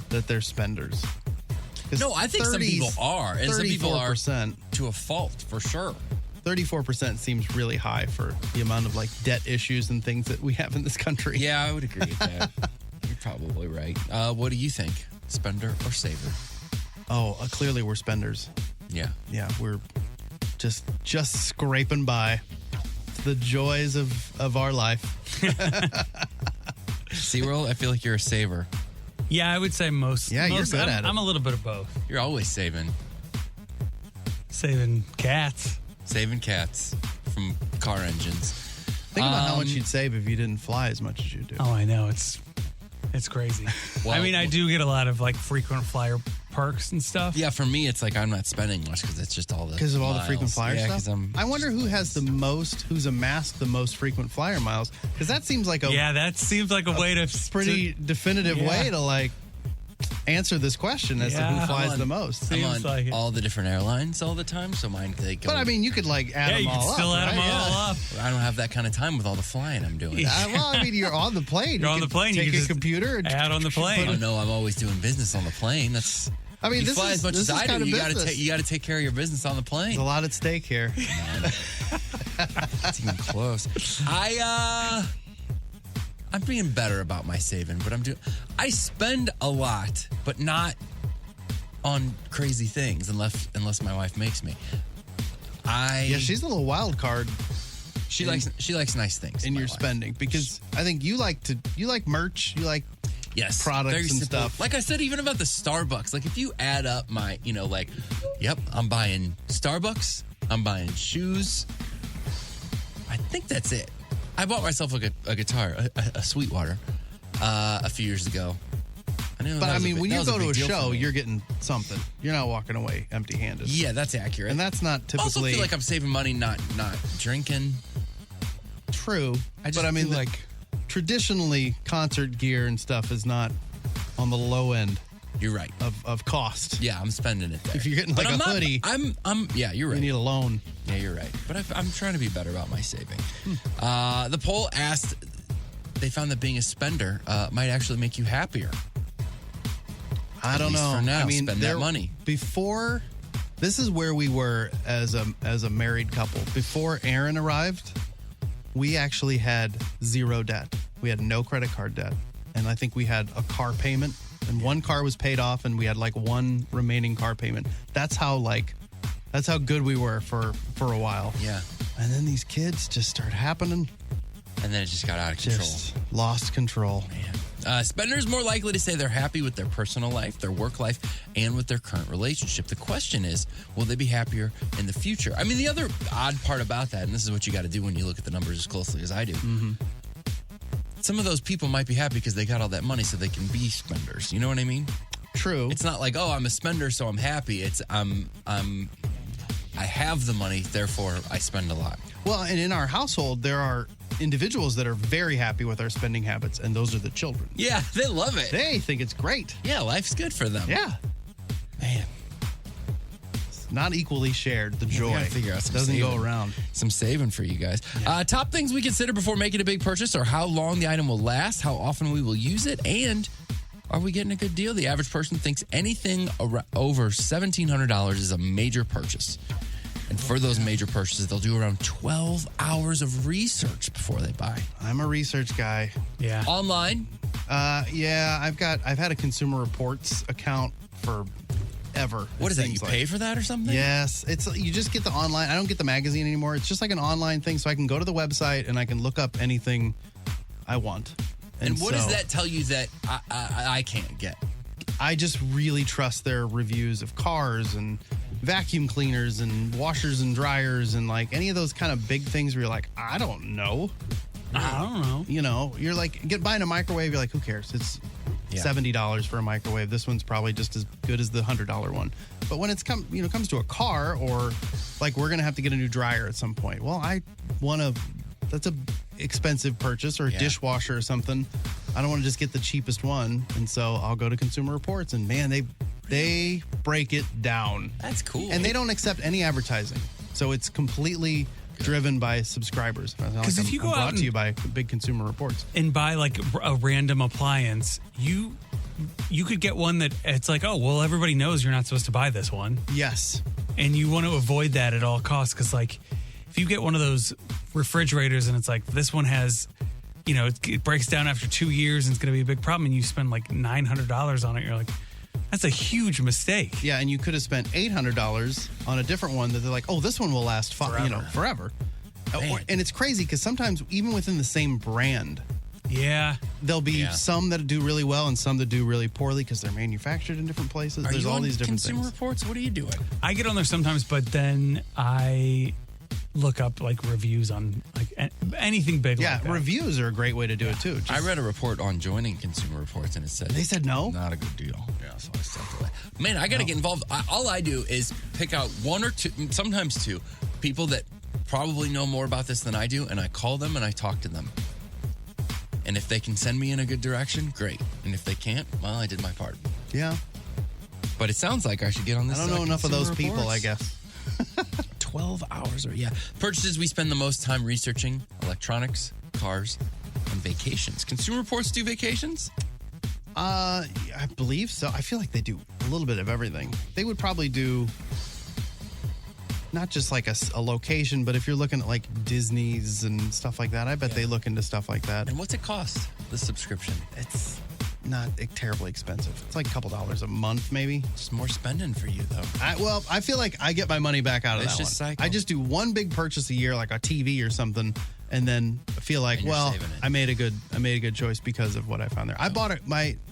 that they're spenders? No, I think some people are, and some people are 34%. to a fault, for sure. 34% seems really high for the amount of like debt issues and things that we have in this country. Yeah, I would agree with that. You're probably right. What do you think? Spender or saver? Oh, clearly we're spenders. Yeah. Yeah, we're just scraping by. It's the joys of our life. SeaWorld, I feel like you're a saver. Yeah, I would say most. Yeah, you're most, good at it. I'm a little bit of both. You're always saving. Saving cats. Saving cats from car engines. Think about how much you'd save if you didn't fly as much as you do. Oh, I know. It's crazy. Well, I mean, I do get a lot of like frequent flyer perks and stuff. Yeah, for me, it's like I'm not spending much because it's just all the Because of all the miles. frequent flyer yeah, stuff? I wonder who's amassed the most frequent flyer miles. Because that seems like that seems like a way to pretty definitive way to like answer this question as to who flies the most. I'm on all the different airlines all the time, so mine they go. But I mean, you could like add them all up. still add them right? all Yeah. up. I don't have that kind of time with all the flying I'm doing. Well, I mean, you're on the plane. You're You on the could plane, you Take can a just computer and add on the plane. Oh no, I'm always doing business on the plane. That's. I mean, you this fly is- as much this as is I kind do. of You got to business. take. You got to take care of your business on the plane. There's a lot at stake here. It's even close. I'm being better about my saving, but I spend a lot, but not on crazy things unless my wife makes me. She's a little wild card. She likes nice things in your spending because I think you like merch, you like products very and simple stuff. Like I said, even about the Starbucks, like if you add up my, I'm buying Starbucks, I'm buying shoes. I think that's it. I bought myself a guitar, a Sweetwater, a few years ago. But I mean, when you go to a show, you're getting something. You're not walking away empty-handed. Yeah, that's accurate. And that's not typically. Also feel like I'm saving money, not drinking. True, I just but I mean, feel like traditionally, concert gear and stuff is not on the low end. You're right of cost. Yeah, I'm spending it there. If you're getting like a hoodie, yeah, you're right. You need a loan. Yeah, you're right. But I'm trying to be better about my saving. The poll asked. They found that being a spender might actually make you happier. I don't know. For now, I mean, spend that money. Before, this is where we were as a married couple. Before Aaron arrived, we actually had zero debt. We had no credit card debt. And I think we had a car payment. And one car was paid off, and we had like one remaining car payment. That's how good we were for a while. Yeah. And then these kids just started happening. And then it just got out of control. Just lost control. Man. Spenders more likely to say they're happy with their personal life, their work life, and with their current relationship. The question is, will they be happier in the future? I mean, the other odd part about that, and this is what you got to do when you look at the numbers as closely as I do. Mm-hmm. Some of those people might be happy because they got all that money so they can be spenders. You know what I mean? True. It's not like, oh, I'm a spender, so I'm happy. It's I have the money, therefore I spend a lot. Well, and in our household, there are individuals that are very happy with our spending habits, and those are the children. Yeah, they love it. They think it's great. Yeah, life's good for them. Yeah. Man. It's not equally shared, the joy. We gotta figure out some doesn't saving. go around. Some saving for you guys. Yeah. Top things we consider before making a big purchase are how long the item will last, how often we will use it, and are we getting a good deal? The average person thinks anything over $1,700 is a major purchase. And for those major purchases, they'll do around 12 hours of research before they buy. I'm a research guy. Yeah. Online? Yeah, I've had a Consumer Reports account forever. What is that? You pay for that or something? Yes. You just get the online. I don't get the magazine anymore. It's just like an online thing, so I can go to the website and I can look up anything I want. And what does that tell you that I can't get? I just really trust their reviews of cars and vacuum cleaners and washers and dryers and like any of those kind of big things where you're like, I don't know. You know, you're like buying a microwave. You're like, who cares? It's $70 for a microwave. This one's probably just as good as the $100 one. But when it's comes to a car, or like we're gonna have to get a new dryer at some point. Well, that's a expensive purchase, or a dishwasher or something. I don't want to just get the cheapest one, and so I'll go to Consumer Reports, and man, they break it down. That's cool. And they don't accept any advertising, so it's completely driven by subscribers. Because if you go brought out to you by Big Consumer Reports and buy like a random appliance, you could get one that it's like, oh, well, everybody knows you're not supposed to buy this one. Yes. And you want to avoid that at all costs, because like if you get one of those refrigerators and it's like this one has, it breaks down after 2 years and it's going to be a big problem, and you spend like $900 on it, you're like, that's a huge mistake. Yeah, and you could have spent $800 on a different one that they're like, oh, this one will last forever. And it's crazy because sometimes even within the same brand, there'll be some that do really well and some that do really poorly because they're manufactured in different places. There's all these different Consumer things. Reports? What are you doing? I get on there sometimes, but then I look up like reviews on like anything big. Yeah, like that. reviews are a great way to do it too. I read a report on joining Consumer Reports, and it said they said no, not a good deal. Yeah, so I stepped away. Man, I got to get involved. All I do is pick out one or two, sometimes two, people that probably know more about this than I do, and I call them and I talk to them. And if they can send me in a good direction, great. And if they can't, well, I did my part. Yeah. But it sounds like I should get on this. I don't know enough of those Consumer people, Reports. I guess. 12 hours purchases we spend the most time researching: electronics, cars, and vacations. Consumer Reports do vacations? I believe so. I feel like they do a little bit of everything. They would probably do not just like a location, but if you're looking at like Disney's and stuff like that, I bet they look into stuff like that. And what's it cost, the subscription? It's not terribly expensive. It's like a couple dollars a month, maybe. It's more spending for you, though. I feel like I get my money back out of It's that just one. cycle. I just do one big purchase a year, like a TV or something, and then feel like, And you're well, saving it. I made a good choice because of what I found there. I bought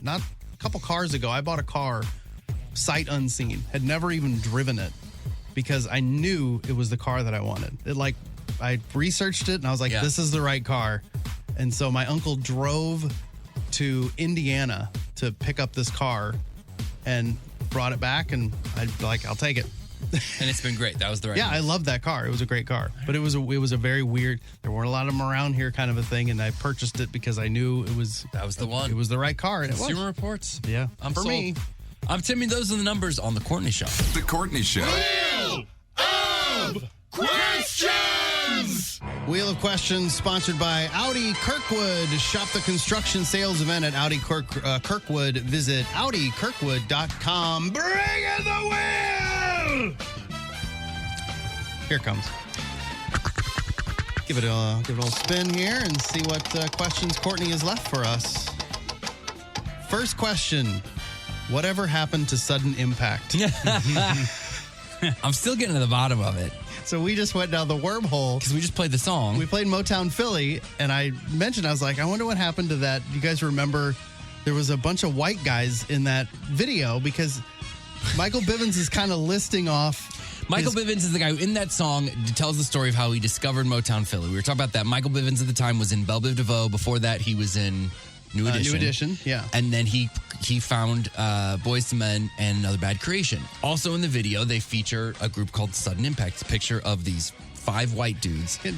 not a couple cars ago. I bought a car sight unseen, had never even driven it because I knew it was the car that I wanted. I researched it and I was like, this is the right car. And so my uncle drove to Indiana to pick up this car and brought it back, and I'll take it. And it's been great. That was the right Yeah, I love that car. It was a great car. But it was a very weird, there weren't a lot of them around here kind of a thing, and I purchased it because I knew that was the one. It was the right car. And Consumer it was. Reports. Yeah. I'm For sold. me. I'm Timmy. Those are the numbers on The Courtney Show. The Courtney Show. Wheel of Questions! Wheel of Questions sponsored by Audi Kirkwood. Shop the construction sales event at Audi Kirkwood. Visit AudiKirkwood.com. Bring in the wheel! Here it comes. Give it a little spin here and see what questions Courtney has left for us. First question. Whatever happened to sudden impact? I'm still getting to the bottom of it. So we just went down the wormhole. Because we just played the song. We played Motown Philly, and I mentioned, I was like, I wonder what happened to that. You guys remember there was a bunch of white guys in that video because Michael Bivins is kind of listing off. Michael Bivins is the guy who, in that song, tells the story of how he discovered Motown Philly. We were talking about that. Michael Bivins at the time was in Belle Biv DeVoe. Before that, he was in New Edition. New Edition, yeah. And then he found Boyz II Men and Another Bad Creation. Also in the video, they feature a group called Sudden Impact. It's a picture of these 5 white dudes. And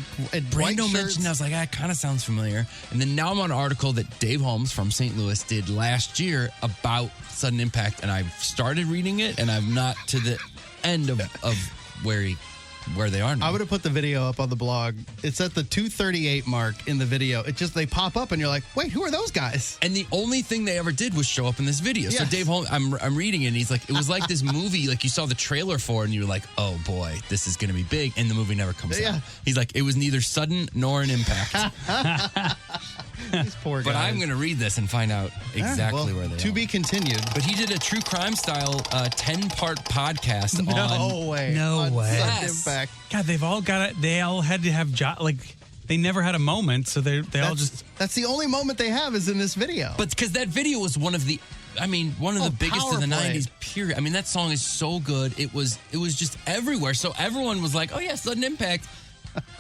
Brando mentioned, I was like, that kind of sounds familiar. And then now I'm on an article that Dave Holmes from St. Louis did last year about Sudden Impact, and I've started reading it, and I'm not to the end of where they are now. I would have put the video up on the blog. It's at the 2:38 mark in the video. It just, they pop up and you're like, wait, who are those guys? And the only thing they ever did was show up in this video. So Yes. Dave Holmes, I'm reading it, and he's like, it was like this movie, like you saw the trailer for, and you were like, oh boy, this is going to be big. And the movie never comes out. He's like, it was neither sudden nor an impact. These poor guys. But I'm going to read this and find out exactly where they are. To be continued. But he did a true crime style 10-part podcast on. No way. No On way. Sudden Yes. Impact. God, they've all got it. They all had to have they never had a moment, so they all just. That's the only moment they have is in this video. But because that video was one of the biggest of the power play. 90s, period. I mean, that song is so good. It was just everywhere. So everyone was like, oh, yeah, Sudden Impact.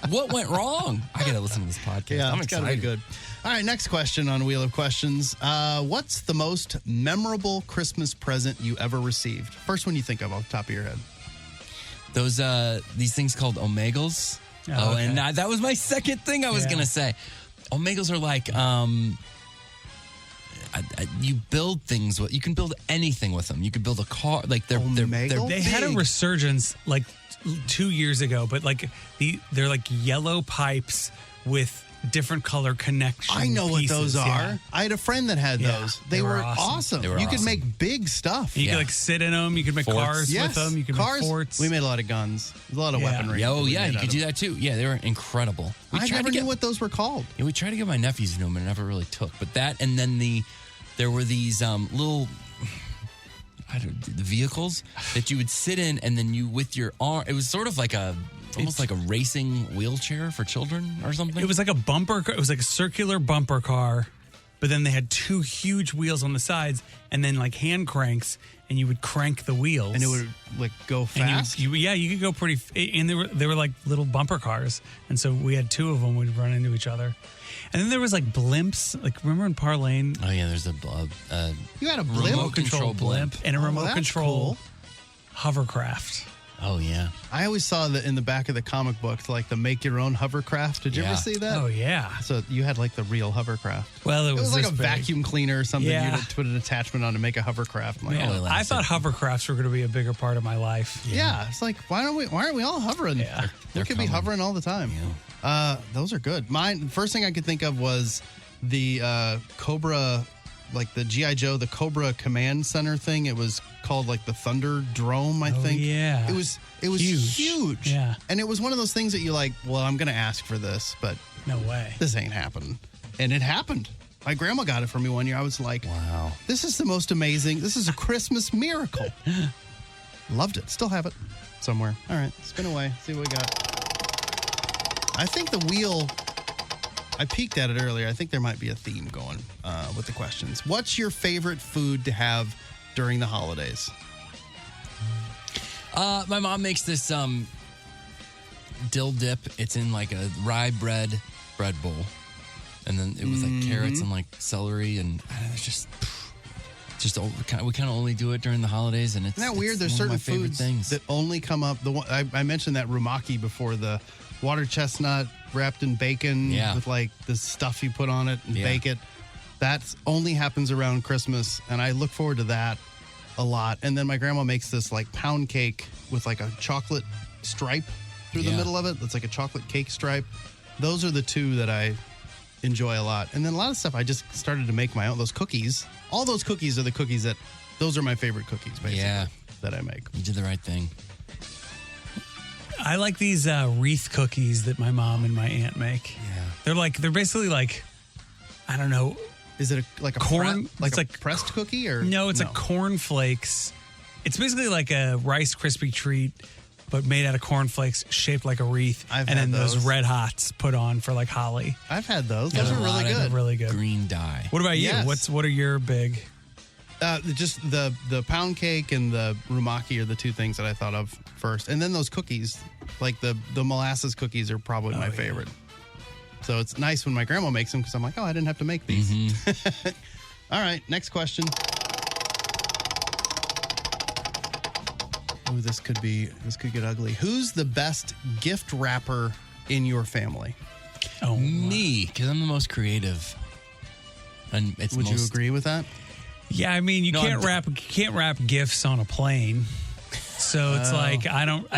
What went wrong? I got to listen to this podcast. Yeah, I'm it's got to excited. be good. All right, next question on Wheel of Questions. What's the most memorable Christmas present you ever received? First one you think of off the top of your head. These things called omegals. Oh, okay. And that was my second thing I was going to say. Omegals are like, you build things with, you can build anything with them. You could build a car, like they're They had a big. resurgence like 2 years ago, but like they're like yellow pipes with different color connections. I know what those are. Yeah. I had a friend that had Yeah, those. They were awesome. They were You could awesome. make big stuff. You could like sit in them. You could make Forts. cars Yes. with them. You could Cars. make forts. We made a lot of guns. There's a lot of Yeah. weaponry. Oh, we yeah, made you out could of do them. that too. Yeah, they were incredible. I never knew what those were called. Yeah, we tried to get my nephews to them, and it never really took. But that, and then there were these little the vehicles that you would sit in, and then you with your arm. It was sort of like almost like a racing wheelchair for children or something. It was like a bumper. It was like a circular bumper car, but then they had 2 huge wheels on the sides, and then like hand cranks, and you would crank the wheels, And it would like go fast. And you could go pretty. And they were like little bumper cars, and so we had 2 of them. We'd run into each other, and then there was like blimps. Like remember in Parlane? Oh yeah, there's a You had a blimp? remote control blimp. and a remote that's control hovercraft. Oh yeah. I always saw that in the back of the comic books, like the make your own hovercraft. Did you Yeah. ever see that? Oh yeah. So you had like the real hovercraft. Well, it was like this a big. vacuum cleaner or something. Yeah. You had to put an attachment on to make a hovercraft. I'm like, Yeah. oh, I thought hovercrafts were going to be a bigger part of my life. yeah. It's like why aren't we all hovering? Yeah. We could be hovering all the time. Those are good. Mine, first thing I could think of was the Cobra like the G.I. Joe, the Cobra Command Center thing. It was called like the Thunder Drome, I think. Yeah. It was huge. Yeah. And it was one of those things that you like, well, I'm going to ask for this, but no way. This ain't happening. And it happened. My grandma got it for me one year. I was like, wow, this is the most amazing. This is a Christmas miracle. Loved it. Still have it somewhere. All right. Spin away. See what we got. I think the wheel, I peeked at it earlier. I think there might be a theme going with the questions. What's your favorite food to have during the holidays? My mom makes this dill dip. It's in like a rye bread bowl. And then it was like carrots and like celery, and it's just we kind of only do it during the holidays. And it's Isn't that weird? It's There's one of certain my favorite foods things that only come up. The one I mentioned that rumaki before, the water chestnut wrapped in bacon with like the stuff you put on it and bake it. That only happens around Christmas, and I look forward to that a lot. And then my grandma makes this like pound cake with like a chocolate stripe through the middle of it. That's like a chocolate cake stripe. Those are the two that I enjoy a lot. And then a lot of stuff I just started to make my own. Those cookies, all those cookies are the cookies those are my favorite cookies, basically, that I make. You did the right thing. I like these wreath cookies that my mom and my aunt make. Yeah. They're basically like, I don't know. Is it like a corn? It's like pressed cookie or? No, it's a cornflakes. It's basically like a Rice Krispie treat, but made out of cornflakes shaped like a wreath. I've and had then those. those red hots put on for like holly. I've had those. Those are really good. They're really good. Green dye. What about you? Yes. What are your big? Just the pound cake and the rumaki are the two things that I thought of first. And then those cookies, like the molasses cookies are probably my favorite. So it's nice when my grandma makes them because I'm like, oh, I didn't have to make these. All right, next question. Oh, this could get ugly. Who's the best gift wrapper in your family? Oh, me, because I'm the most creative. And it's Would you agree with that? Yeah, I mean, you can't wrap gifts on a plane. So it's like I don't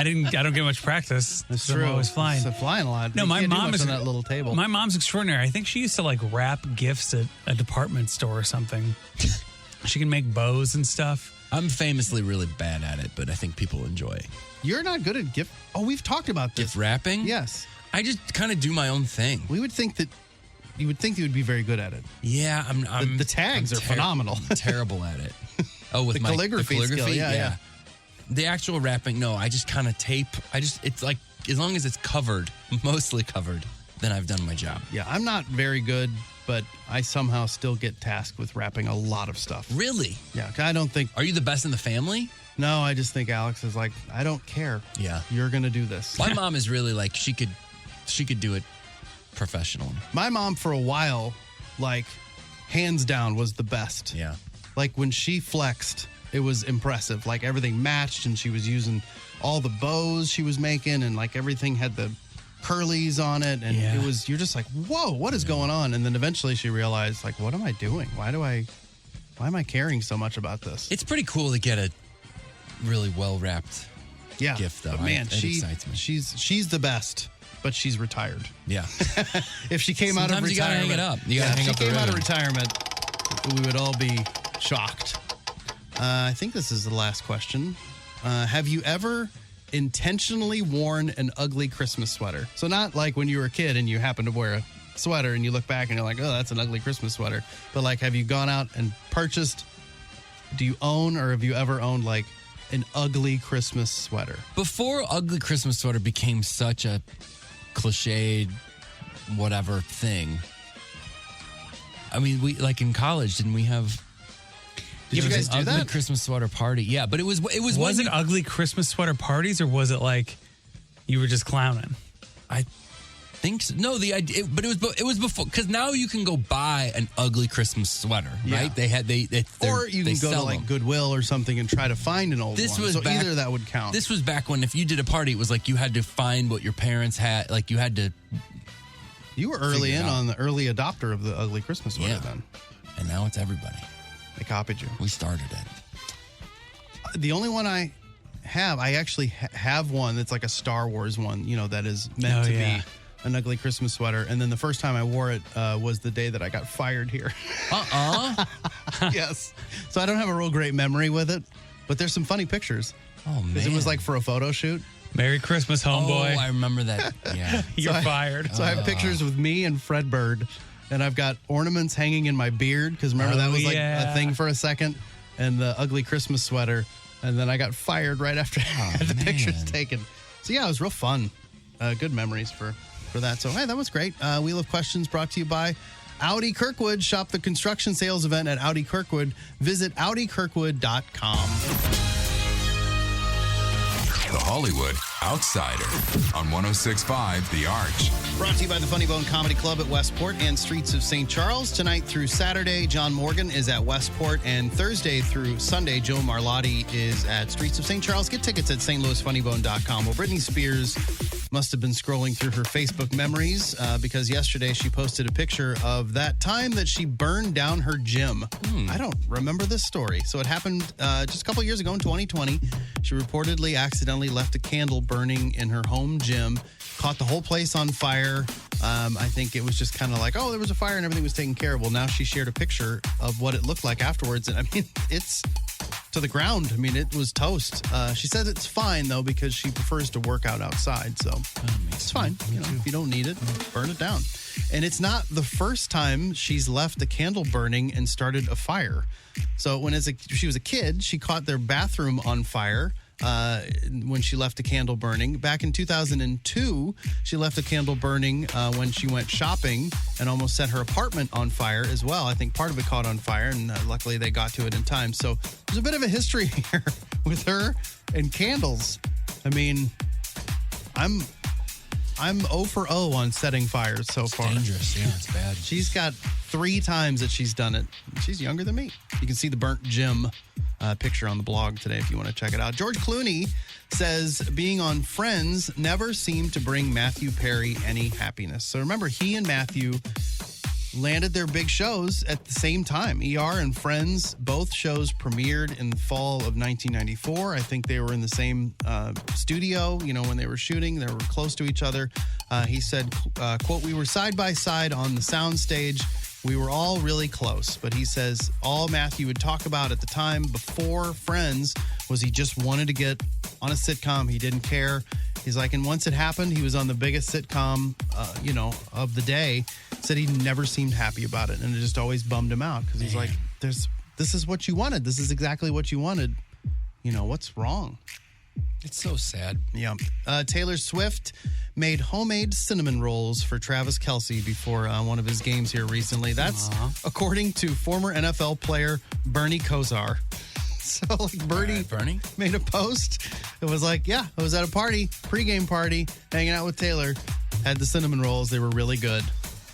get much practice. That's true. I'm always flying. So flying a lot. No, You my can't do mom much is on that little table. My mom's extraordinary. I think she used to like wrap gifts at a department store or something. She can make bows and stuff. I'm famously really bad at it, but I think people enjoy it. You're not good at gift. Oh, we've talked about this. Gift wrapping? Yes. I just kind of do my own thing. We would think that you would be very good at it. Yeah, the tags are phenomenal. I'm terrible at it. Oh, with the my calligraphy skill. Yeah. The actual wrapping, no, I just kind of tape. It's like, as long as it's covered, mostly covered, then I've done my job. Yeah, I'm not very good, but I somehow still get tasked with wrapping a lot of stuff. Really? Yeah, I don't think. Are you the best in the family? No, I just think Alex is like, I don't care. Yeah. You're going to do this. My mom is really like, she could do it professionally. My mom, for a while, like, hands down, was the best. Yeah. Like, when she flexed, it was impressive. Like, everything matched, and she was using all the bows she was making, and, like, everything had the curlies on it, and it was, you're just like, whoa, what is going on? And then eventually she realized, like, what am I doing? Why am I caring so much about this? It's pretty cool to get a really well-wrapped gift, though. But man, it excites me. She's the best, but she's retired. Yeah. If she came out of Sometimes you gotta retirement, hang it up. You gotta hang up the if she came out of ribbon. retirement, we would all be shocked. I think this is the last question. Have you ever intentionally worn an ugly Christmas sweater? So not like when you were a kid and you happened to wear a sweater and you look back and you're like, oh, that's an ugly Christmas sweater. But like, have you gone out and purchased, do you own or have you ever owned like an ugly Christmas sweater? Before ugly Christmas sweater became such a cliched whatever thing, I mean, we like in college, didn't we have... Did you guys do ugly that? Christmas sweater party? Yeah, but it was Was it ugly Christmas sweater parties, or was it like you were just clowning? I think so. No, the idea, but it was before, because now you can go buy an ugly Christmas sweater, right? They or you can go to like them. Goodwill or something and try to find an old This one. was So back- either that would count. This was back when if you did a party, it was like you had to find what your parents had. Like you had to. You were early figure it in out. on the early adopter of the ugly Christmas sweater then. And now it's everybody. They copied you. We started it. The only one I have, I actually have one that's like a Star Wars one, that is meant to be an ugly Christmas sweater. And then the first time I wore it was the day that I got fired here. Yes. So I don't have a real great memory with it, but there's some funny pictures. Oh, man. Because it was like for a photo shoot. Merry Christmas, homeboy. Oh, I remember that. Yeah. You're fired. So I have pictures with me and Fred Bird, and I've got ornaments hanging in my beard, because remember that was like a thing for a second, and the ugly Christmas sweater. And then I got fired right after I had the pictures taken. So yeah, it was real fun. Good memories for that. So hey, that was great. Wheel of Questions brought to you by Audi Kirkwood. Shop the construction sales event at Audi Kirkwood. Visit AudiKirkwood.com. The Hollywood Outsider on 106.5 The Arch. Brought to you by the Funny Bone Comedy Club at Westport and Streets of St. Charles. Tonight through Saturday, John Morgan is at Westport, and Thursday through Sunday, Joe Marlotti is at Streets of St. Charles. Get tickets at stlouisfunnybone.com. Well, Britney Spears must have been scrolling through her Facebook memories because yesterday she posted a picture of that time that she burned down her gym. I don't remember this story. So it happened just a couple years ago in 2020. She reportedly accidentally left a candle burning in her home gym, caught the whole place on fire. I think it was just kind of like, oh, there was a fire and everything was taken care of. Well, now she shared a picture of what it looked like afterwards. And I mean, it's to the ground. I mean, it was toast. She says it's fine, though, because she prefers to work out outside. So it's fine. You know, if you don't need it, burn it down. And it's not the first time she's left a candle burning and started a fire. So when she was a kid, she caught their bathroom on fire when she left a candle burning. Back in 2002, she left a candle burning when she went shopping and almost set her apartment on fire as well. I think part of it caught on fire, and luckily they got to it in time. So there's a bit of a history here with her and candles. I mean, I'm 0 for 0 on setting fires so far. Dangerous. Yeah, it's bad. She's got 3 times that she's done it. She's younger than me. You can see the burnt gym picture on the blog today if you want to check it out. George Clooney says being on Friends never seemed to bring Matthew Perry any happiness. So remember, he and Matthew landed their big shows at the same time. ER and Friends, both shows premiered in the fall of 1994. I think they were in the same studio, when they were shooting. They were close to each other. He said, quote, "We were side by side on the soundstage. We were all really close." But he says all Matthew would talk about at the time before Friends was he just wanted to get on a sitcom. He didn't care. He's like, and once it happened, he was on the biggest sitcom, of the day. Said he never seemed happy about it, and it just always bummed him out because he's like, this is what you wanted. This is exactly what you wanted. What's wrong? It's so sad. Yeah. Taylor Swift made homemade cinnamon rolls for Travis Kelce before one of his games here recently. That's according to former NFL player Bernie Kosar. So, Bernie made a post. It was like, yeah, I was at a party, pregame party, hanging out with Taylor, had the cinnamon rolls. They were really good.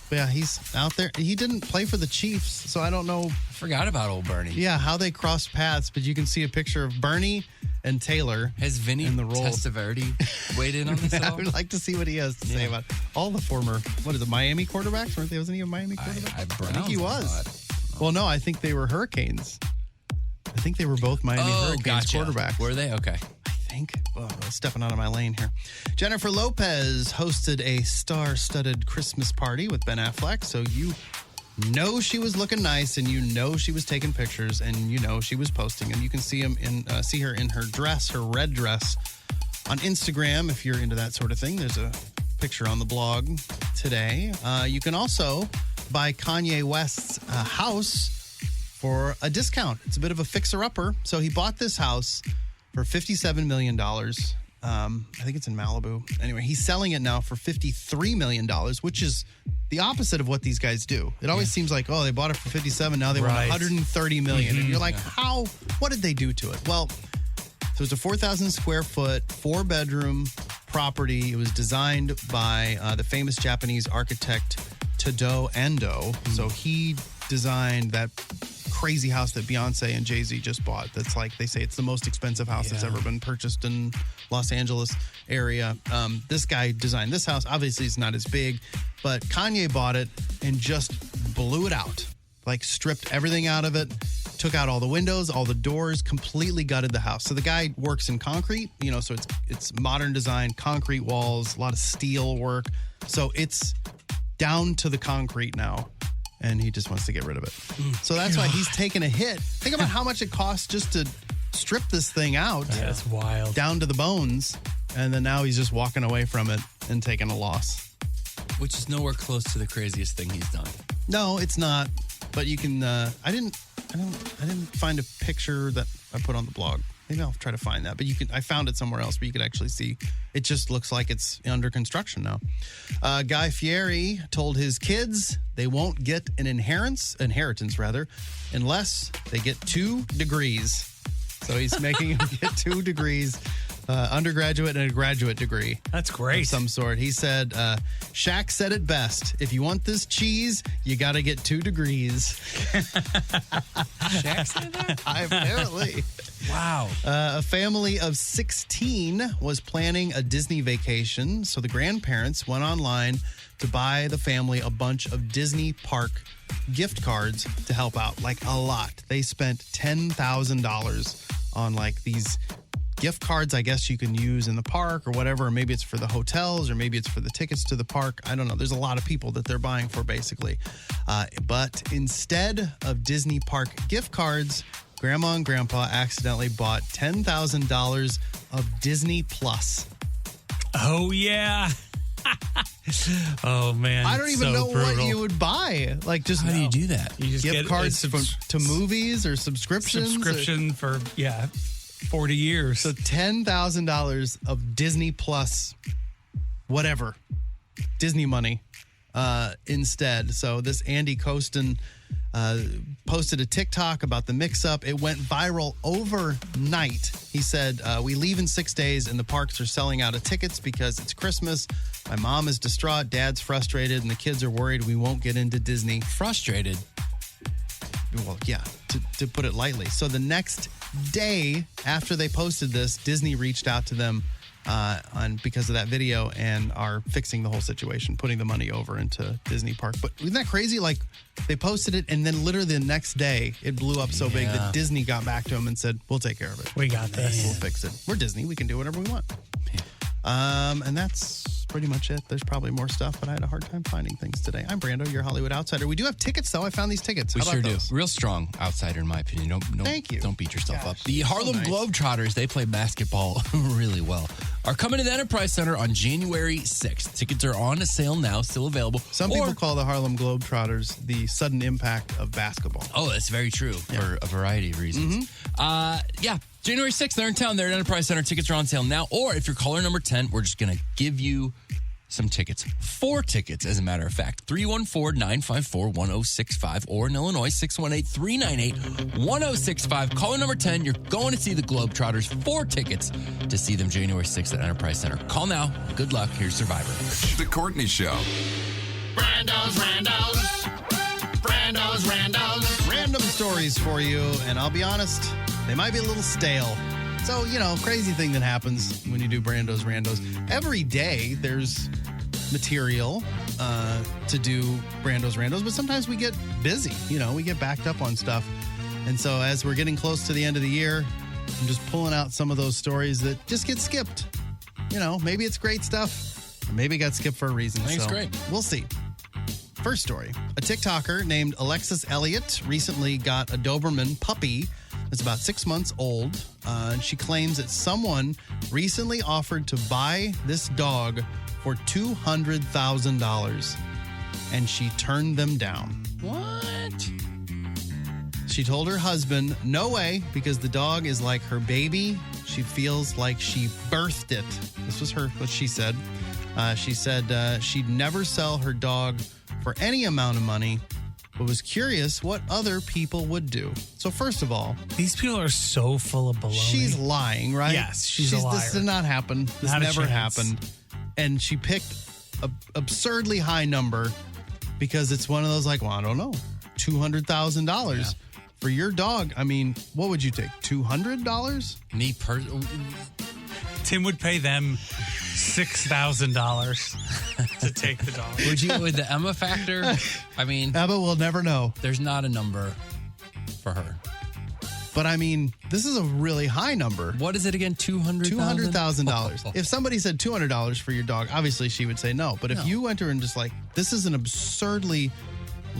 But yeah, he's out there. He didn't play for the Chiefs, so I don't know. I forgot about old Bernie. Yeah, how they crossed paths, but you can see a picture of Bernie and Taylor. Has Vinny Testaverde weighed in on this at all? I would like to see what he has to say about all the former, Miami quarterbacks? Wasn't he a Miami quarterback? I think he was. Well, no, I think they were Hurricanes. I think they were both Miami Hurricanes quarterbacks. Were they? Okay. I think. Oh, stepping out of my lane here. Jennifer Lopez hosted a star-studded Christmas party with Ben Affleck, so you know she was looking nice, and you know she was taking pictures, and you know she was posting them. You can see see her in her dress, her red dress, on Instagram if you're into that sort of thing. There's a picture on the blog today. You can also buy Kanye West's house for a discount. It's a bit of a fixer-upper. So he bought this house for $57 million. I think it's in Malibu. Anyway, he's selling it now for $53 million, which is the opposite of what these guys do. It always seems like, they bought it for 57, now they want $130 million. And you're like, what did they do to it? Well, so it's a 4,000 square foot, 4-bedroom property. It was designed by the famous Japanese architect Tadao Ando. So he designed that crazy house that Beyonce and Jay-Z just bought. That's like, they say it's the most expensive house that's ever been purchased in Los Angeles area. This guy designed this house. Obviously, it's not as big, but Kanye bought it and just blew it out. Like, stripped everything out of it, took out all the windows, all the doors, completely gutted the house. So the guy works in concrete, so it's modern design, concrete walls, a lot of steel work. So it's down to the concrete now, and he just wants to get rid of it. So that's why he's taking a hit. Think about how much it costs just to strip this thing out. Yeah, it's wild. Down to the bones, and then now he's just walking away from it and taking a loss. Which is nowhere close to the craziest thing he's done. No, it's not. But you can. I didn't find a picture that I put on the blog. Maybe I'll try to find that. But you can. I found it somewhere else, but you could actually see. It just looks like it's under construction now. Guy Fieri told his kids they won't get an inheritance unless they get 2 degrees. So he's making them get 2 degrees. Undergraduate and a graduate degree. That's great. Of some sort. He said, Shaq said it best. If you want this cheese, you got to get 2 degrees. Shaq said that? Apparently. Wow. A family of 16 was planning a Disney vacation. So the grandparents went online to buy the family a bunch of Disney park gift cards to help out. Like a lot. They spent $10,000 on like these gift cards, I guess you can use in the park or whatever. Or maybe it's for the hotels or maybe it's for the tickets to the park. I don't know. There's a lot of people that they're buying for basically. But instead of Disney park gift cards, Grandma and Grandpa accidentally bought $10,000 of Disney Plus. Oh, yeah. Oh, man. I don't even know what you would buy. Like, just how do you do that? You just gift get cards to movies or subscriptions. Subscription for 40 years. So $10,000 of Disney Plus, whatever, Disney money instead. So this Andy Costin posted a TikTok about the mix-up. It went viral overnight. He said, we leave in 6 days and the parks are selling out of tickets because it's Christmas. My mom is distraught, dad's frustrated, and the kids are worried we won't get into Disney. Frustrated? Well, yeah, to put it lightly. So the next day after they posted this, Disney reached out to them because of that video and are fixing the whole situation, putting the money over into Disney Park. But isn't that crazy? Like, they posted it, and then literally the next day, it blew up so big that Disney got back to them and said, we'll take care of it. We got this. We'll fix it. We're Disney. We can do whatever we want. And that's pretty much it. There's probably more stuff, but I had a hard time finding things today. I'm Brando, your Hollywood outsider. We do have tickets, though. I found these tickets. We How sure about do. those? Real strong outsider, in my opinion. Thank you. Don't beat yourself up. The so Harlem nice. Globetrotters, they play basketball really well, are coming to the Enterprise Center on January 6th. Tickets are on sale now, still available. Some people call the Harlem Globetrotters the sudden impact of basketball. Oh, that's very true for a variety of reasons. January 6th, they're in town. They're at Enterprise Center. Tickets are on sale now. Or if you're caller number 10, we're just going to give you some tickets. 4 tickets, as a matter of fact. 314-954-1065 or in Illinois, 618-398-1065. Caller number 10, you're going to see the Globetrotters. 4 tickets to see them January 6th at Enterprise Center. Call now. Good luck. Here's Survivor. The Courtney Show. Brando's. Random stories for you, and I'll be honest, they might be a little stale. So, crazy thing that happens when you do Brando's Randos. Every day there's material to do Brando's Randos, but sometimes we get busy. We get backed up on stuff. And so as we're getting close to the end of the year, I'm just pulling out some of those stories that just get skipped. Maybe it's great stuff, or maybe it got skipped for a reason. I think it's great. We'll see. First story. A TikToker named Alexis Elliott recently got a Doberman puppy that's about 6 months old. And she claims that someone recently offered to buy this dog for $200,000. And she turned them down. What? She told her husband, no way, because the dog is like her baby. She feels like she birthed it. This was what she said. She said she'd never sell her dog for any amount of money, but was curious what other people would do. So first of all, these people are so full of baloney. She's lying, right? Yes, she's a liar. This did not happen. This Not a never chance. happened. And she picked an absurdly high number because it's one of those like, well, I don't know, $200,000 for your dog. I mean, what would you take? $200? Me personally, Tim would pay them $6,000 to take the dog. would you with the Emma factor? I mean, Emma will never know. there's not a number for her. But I mean, this is a really high number. What is it again? $200,000? $200,000. If somebody said $200 for your dog, obviously she would say no. But if you went to her and just like, this is an absurdly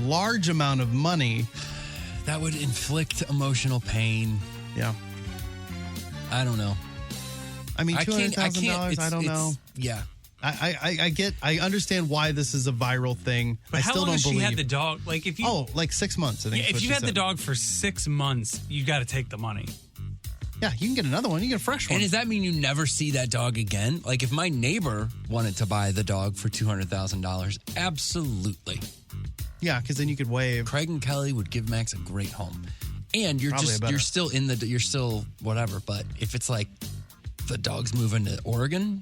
large amount of money. That would inflict emotional pain. Yeah. I don't know. I mean, $200,000, I don't know. Yeah. I understand why this is a viral thing. But I how still long don't has believe. she had the dog? Like if you, like 6 months. I think. Yeah, if you had the dog for 6 months, you got to take the money. Yeah, you can get another one. You get a fresh one. And does that mean you never see that dog again? Like if my neighbor wanted to buy the dog for $200,000, absolutely. Yeah, because then you could waive. Craig and Kelly would give Max a great home, and you're still whatever. But if it's like the dog's moving to Oregon.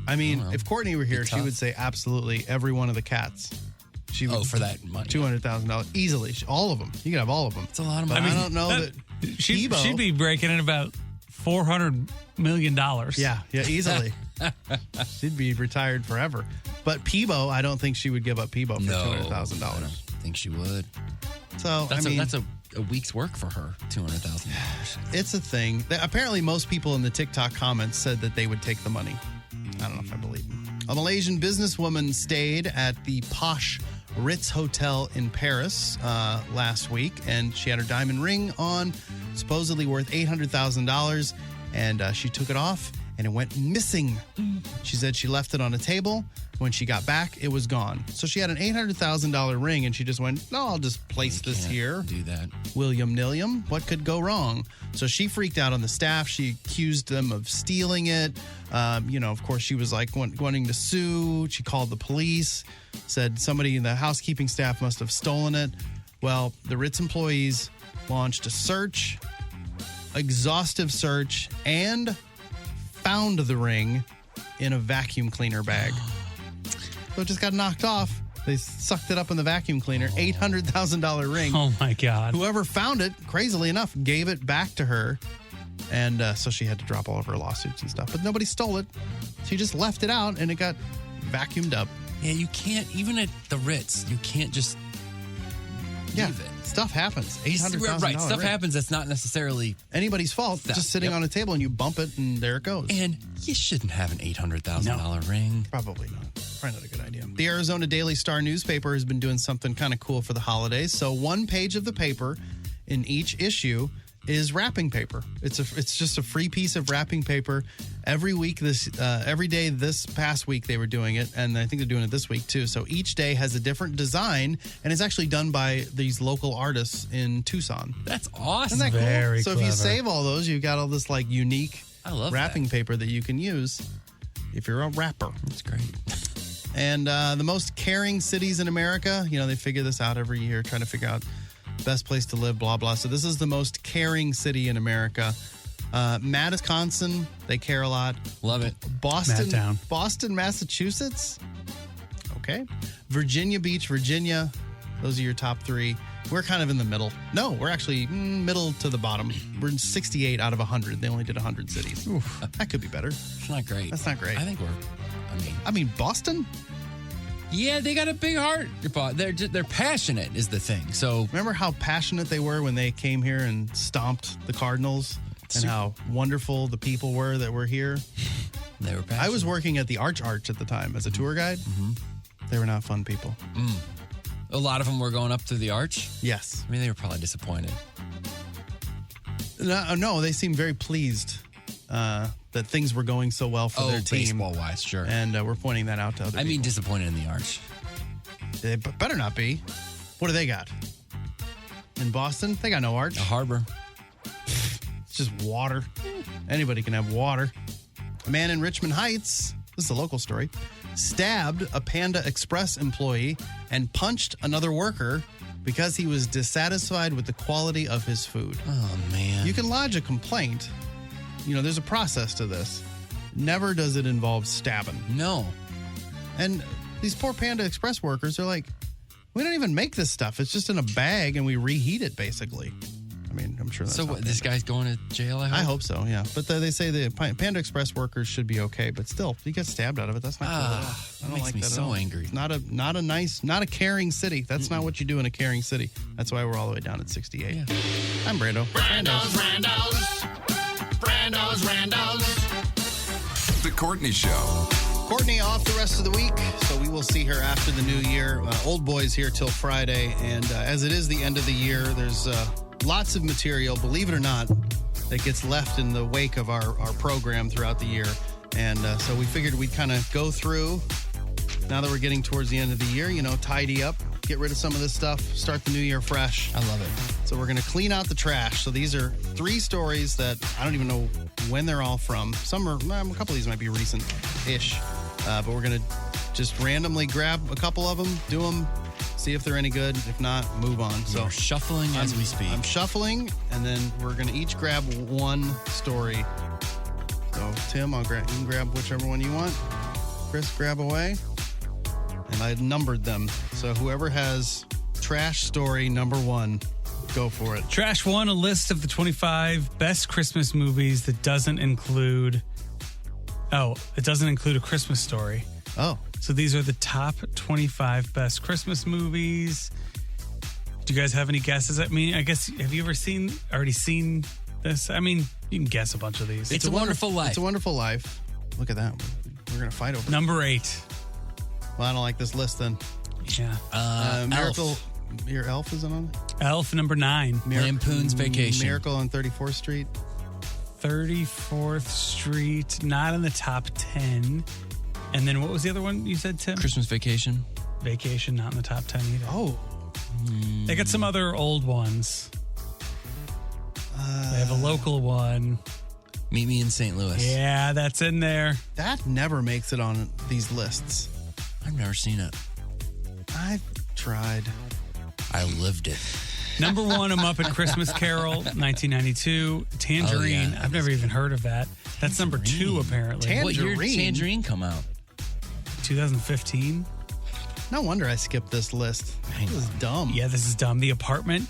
I mean, if Courtney were here, she would say absolutely every one of the cats. She would for that money, $200,000 easily. All of them. You could have all of them. It's a lot of But money. I don't know that She'd be breaking in about $400 million. Yeah, easily. She'd be retired forever. But Peebo, I don't think she would give up Peebo for $200,000. I don't think she would. So that's a week's work for her. $200,000. It's a thing. Apparently, most people in the TikTok comments said that they would take the money. I don't know if I believe them. A Malaysian businesswoman stayed at the posh Ritz Hotel in Paris last week, and she had her diamond ring on, supposedly worth $800,000, and she took it off, and it went missing. She said she left it on a table. When she got back, it was gone. So she had an $800,000 ring, and she just went, no, I'll just place this here. Do that. William Nilliam, what could go wrong? So she freaked out on the staff. She accused them of stealing it. Of course, she was like wanting to sue. She called the police, said somebody in the housekeeping staff must have stolen it. Well, the Ritz employees launched a search, exhaustive search, and found the ring in a vacuum cleaner bag. So it just got knocked off. They sucked it up in the vacuum cleaner. $800,000 ring. Oh, my God. Whoever found it, crazily enough, gave it back to her. And so she had to drop all of her lawsuits and stuff. But nobody stole it. She just left it out, and it got vacuumed up. Yeah, you can't, even at the Ritz, you can't just leave it. Stuff happens. $800,000. Right, stuff happens that's not necessarily anybody's fault. Theft. Just sitting on a table, and you bump it, and there it goes. And you shouldn't have an $800,000 ring. Probably not. Probably not a good idea. The Arizona Daily Star newspaper has been doing something kind of cool for the holidays. So one page of the paper in each issue is wrapping paper. It's just a free piece of wrapping paper every week. Every day this past week they were doing it, and I think they're doing it this week too. So each day has a different design, and it's actually done by these local artists in Tucson. That's awesome. Isn't that cool? Very so clever. if you save all those, you've got all this like unique wrapping that. paper that you can use if you're a rapper. That's great. And the most caring cities in America, they figure this out every year, trying to figure out best place to live, blah, blah. So this is the most caring city in America. Wisconsin, they care a lot. Love it. Boston, Massachusetts. Okay. Virginia Beach, Virginia. Those are your top three. We're kind of in the middle. No, we're actually middle to the bottom. We're in 68 out of 100. They only did 100 cities. Oof. That could be better. It's not great. That's not great. I think I mean, Boston? Yeah, they got a big heart. They're passionate is the thing. So remember how passionate they were when they came here and stomped the Cardinals, and how wonderful the people were that were here. They were passionate. I was working at the Arch at the time as a tour guide. Mm-hmm. They were not fun people. A lot of them were going up to the Arch? Yes. I mean, they were probably disappointed. No, they seemed very pleased that things were going so well for their team. Baseball-wise, sure. And we're pointing that out to other people. I mean, disappointed in the Arch. They better not be. What do they got? In Boston? They got no Arch. A harbor. It's just water. Anybody can have water. A man in Richmond Heights, this is a local story, stabbed a Panda Express employee and punched another worker because he was dissatisfied with the quality of his food. Oh, man. You can lodge a complaint. There's a process to this. Never does it involve stabbing. No. And these poor Panda Express workers are like, we don't even make this stuff. It's just in a bag and we reheat it, basically. I mean, I'm sure that's So what, this guy's going to jail, I hope? I hope so, yeah. But they say the Panda Express workers should be okay, but still, he gets stabbed out of it. That's not cool. I don't makes like me that at so all. angry. Not a caring city. That's not what you do in a caring city. That's why we're all the way down at 68. Yeah. I'm Brando. The Courtney Show. Courtney off the rest of the week, so we will see her after the new year. Old Boy's here till Friday, and as it is the end of the year, there's lots of material, believe it or not, that gets left in the wake of our program throughout the year. And so we figured we'd kind of go through, now that we're getting towards the end of the year, tidy up, get rid of some of this stuff, start the new year fresh. I love it. So we're going to clean out the trash. So these are 3 stories that I don't even know when they're all from. Some are, a couple of these might be recent-ish. But we're going to just randomly grab a couple of them, do them, see if they're any good. If not, move on. So we're shuffling as we speak. I'm shuffling, and then we're going to each grab one story. So, Tim, you can grab whichever one you want. Chris, grab away. And I numbered them. So whoever has trash story number 1, go for it. Trash 1, a list of the 25 best Christmas movies that doesn't include... Oh, it doesn't include A Christmas Story. Oh. So these are the top 25 best Christmas movies. Do you guys have any guesses? I mean, I guess, have you already seen this? I mean, you can guess a bunch of these. It's a Wonderful Life. It's a Wonderful Life. Look at that. We're going to fight over it. Number 8. Well, I don't like this list then. Yeah. Miracle. Your Elf isn't on it? Elf, number 9. Lampoon's Vacation. Miracle on 34th Street. 34th Street, not in the top 10. And then what was the other one you said, Tim? Christmas Vacation. Vacation, not in the top 10 either. Oh. They got some other old ones. They have a local one. Meet Me in St. Louis. Yeah, that's in there. That never makes it on these lists. I've never seen it. I've tried. I lived it. Number 1, A Muppet Christmas Carol, 1992. Tangerine. Oh, yeah. I've never even heard of that. That's number 2, apparently. What year did Tangerine come out? 2015. No wonder I skipped this list. This is dumb. Yeah, this is dumb. The Apartment,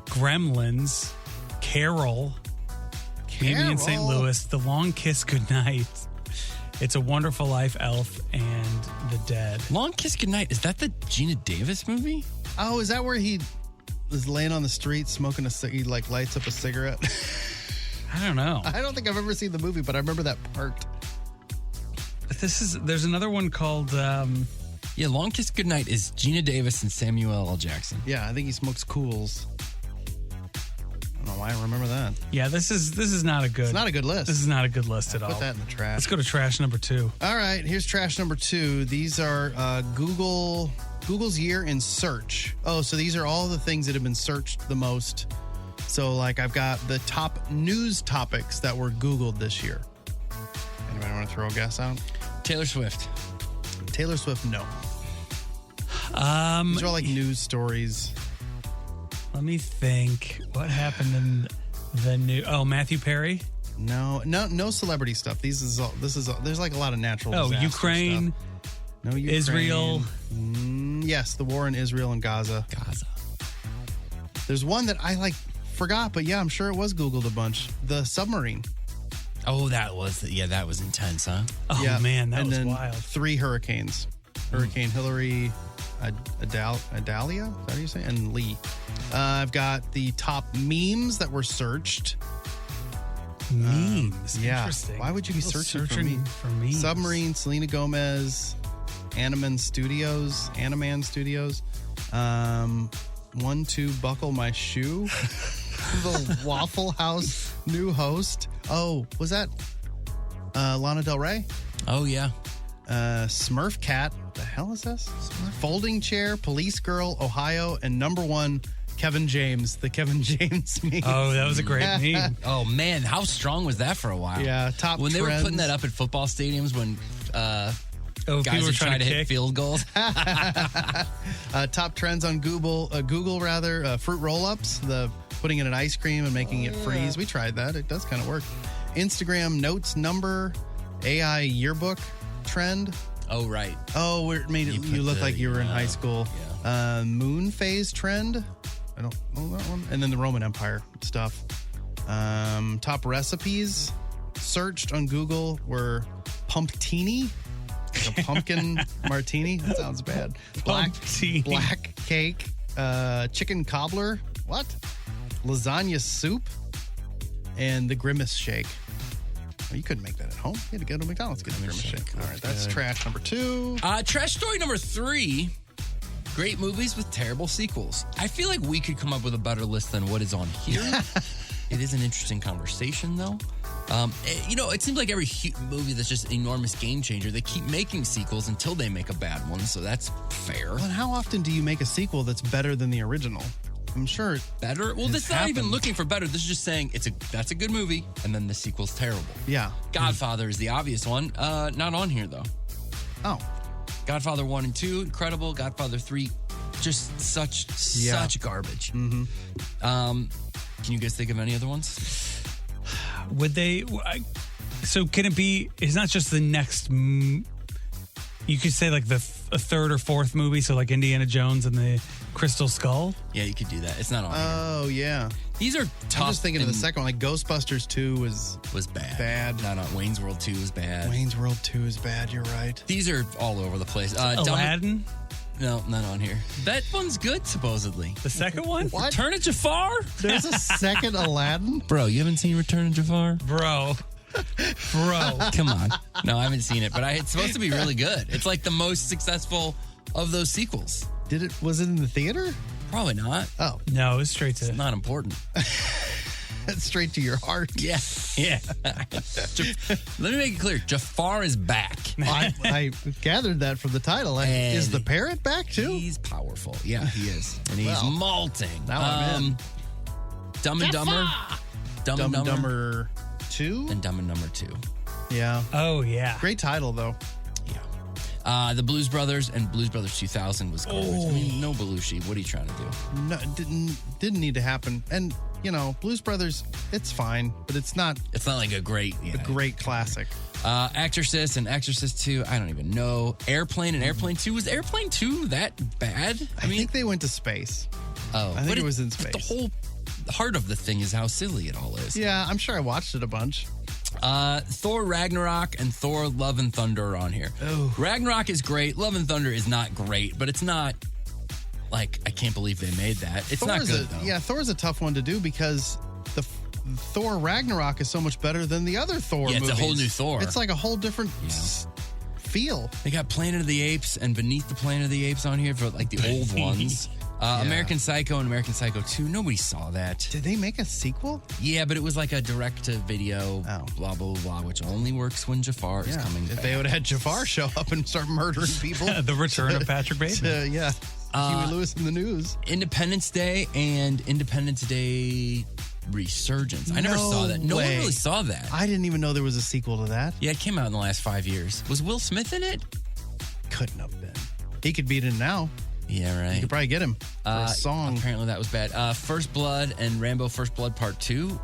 Gremlins, Carol, Meet Me in St. Louis, The Long Kiss Goodnight, It's a Wonderful Life, Elf, and The Dead. Long Kiss Goodnight. Is that the Gina Davis movie? Oh, is that where he was laying on the street smoking he lights up a cigarette? I don't know. I don't think I've ever seen the movie, but I remember that part. There's another one called Yeah, Long Kiss Goodnight is Gina Davis and Samuel L. Jackson. Yeah, I think he smokes Cools. I don't know why I remember that. Yeah, this is not a good. It's not a good list. This is not a good list at all. Put that in the trash. Let's go to trash number 2. All right, here's trash number 2. These are Google's year in search. Oh, so these are all the things that have been searched the most. So, I've got the top news topics that were Googled this year. Anybody want to throw a guess out? Taylor Swift. Taylor Swift, no. These are all news stories. Let me think. What happened in the new? Oh, Matthew Perry. No celebrity stuff. There's a lot of natural. disaster Ukraine. Stuff. No, Ukraine. Israel. Yes, the war in Israel and Gaza. There's one that I forgot, but yeah, I'm sure it was Googled a bunch. The submarine. Oh, that was intense, huh? Oh yeah. man, that and was then wild. 3 hurricanes. Hurricane Hillary, Adalia, is that how you say it? And Lee. I've got the top memes that were searched. Memes? Yeah. Interesting. Why would you be searching for memes? Submarine, Selena Gomez, Animan Studios. 1, 2, Buckle My Shoe. The Waffle House new host. Oh, was that Lana Del Rey? Oh, yeah. Smurf Cat. The hell is this? Folding Chair, Police Girl, Ohio, and number 1, Kevin James. The Kevin James meme. Oh, that was a great meme. Oh, man. How strong was that for a while? Yeah. When they were putting that up at football stadiums when guys were trying to hit field goals. Top trends on Google, fruit roll-ups, the putting it in ice cream and making it freeze. We tried that. It does kind of work. Instagram notes number, AI yearbook trend. Oh, right. Oh, it made you look like you were in high school. Yeah. Moon phase trend. I don't know that one. And then the Roman Empire stuff. Top recipes searched on Google were pumptini, like a pumpkin martini. That sounds bad. Black cake, chicken cobbler. What? Lasagna soup, and the Grimace shake. Oh, you couldn't make that at home. You had to go to McDonald's to get the Grimace shake. All right, that's trash number 2. Trash story number 3. Great movies with terrible sequels. I feel like we could come up with a better list than what is on here. It is an interesting conversation, though. It seems like every movie that's just an enormous game changer, they keep making sequels until they make a bad one, so that's fair. Well, and how often do you make a sequel that's better than the original? I'm sure better. Well, this is not even looking for better. This is just saying that's a good movie, and then the sequel's terrible. Yeah. Godfather is the obvious one. Not on here though. Oh. Godfather 1 and 2, incredible. Godfather 3, just such garbage. Mm-hmm. Can you guys think of any other ones? Would they? So can it be? It's not just the next. You could say like a third or fourth movie. So like Indiana Jones and the Crystal Skull. Yeah, you could do that. It's not on. Oh yeah. These are tough. I'm just thinking of the second one. Like Ghostbusters 2 was bad. Bad. No. Wayne's World 2 is bad. Wayne's World 2 is bad. You're right. These are all over the place. Aladdin. No, not on here. That one's good, supposedly. The second one? What? Return of Jafar? There's a second Aladdin? Bro, you haven't seen Return of Jafar? Bro. Come on. No, I haven't seen it, but it's supposed to be really good. It's like the most successful of those sequels. Was it in the theater? Probably not. Oh. No, it's straight to... It's not important. It's straight to your heart. Yeah. Let me make it clear. Jafar is back. I gathered that from the title. Is the parrot back too? He's powerful. Yeah, he is. And he's molting. Now I'm in. Dumb and Dumber. Dumb and Dumber 2? And Dumb and Dumber 2. Yeah. Oh, yeah. Great title, though. Yeah. The Blues Brothers and Blues Brothers 2000 was garbage. I mean, no Belushi. What are you trying to do? No, didn't need to happen. And, Blues Brothers, it's fine, but it's not like a great classic. Exorcist and Exorcist 2, I don't even know. Airplane and Airplane 2. Was Airplane 2 that bad? I think they went to space. Oh. I think it was in space. The whole heart of the thing is how silly it all is. Yeah, I'm sure I watched it a bunch. Thor Ragnarok and Thor Love and Thunder are on here. Oh. Ragnarok is great. Love and Thunder is not great, but it's not like I can't believe they made that. It's not good though. Yeah, Thor's a tough one to do because the Thor Ragnarok is so much better than the other Thor movies. It's a whole new Thor. It's like a whole different feel. They got Planet of the Apes and Beneath the Planet of the Apes on here for like the old ones. American Psycho and American Psycho 2. Nobody saw that. Did they make a sequel? Yeah, but it was like a direct-to-video, blah, blah, blah, which only works when Jafar is coming back. If they would have had Jafar show up and start murdering people. The return of Patrick Bateman. Huey Lewis in the news. Independence Day and Independence Day Resurgence. I never saw that. No one really saw that. I didn't even know there was a sequel to that. Yeah, it came out in the last 5 years. Was Will Smith in it? Couldn't have been. He could beat it now. Yeah, right. You could probably get him for a song. Apparently that was bad. First Blood and Rambo First Blood Part 2.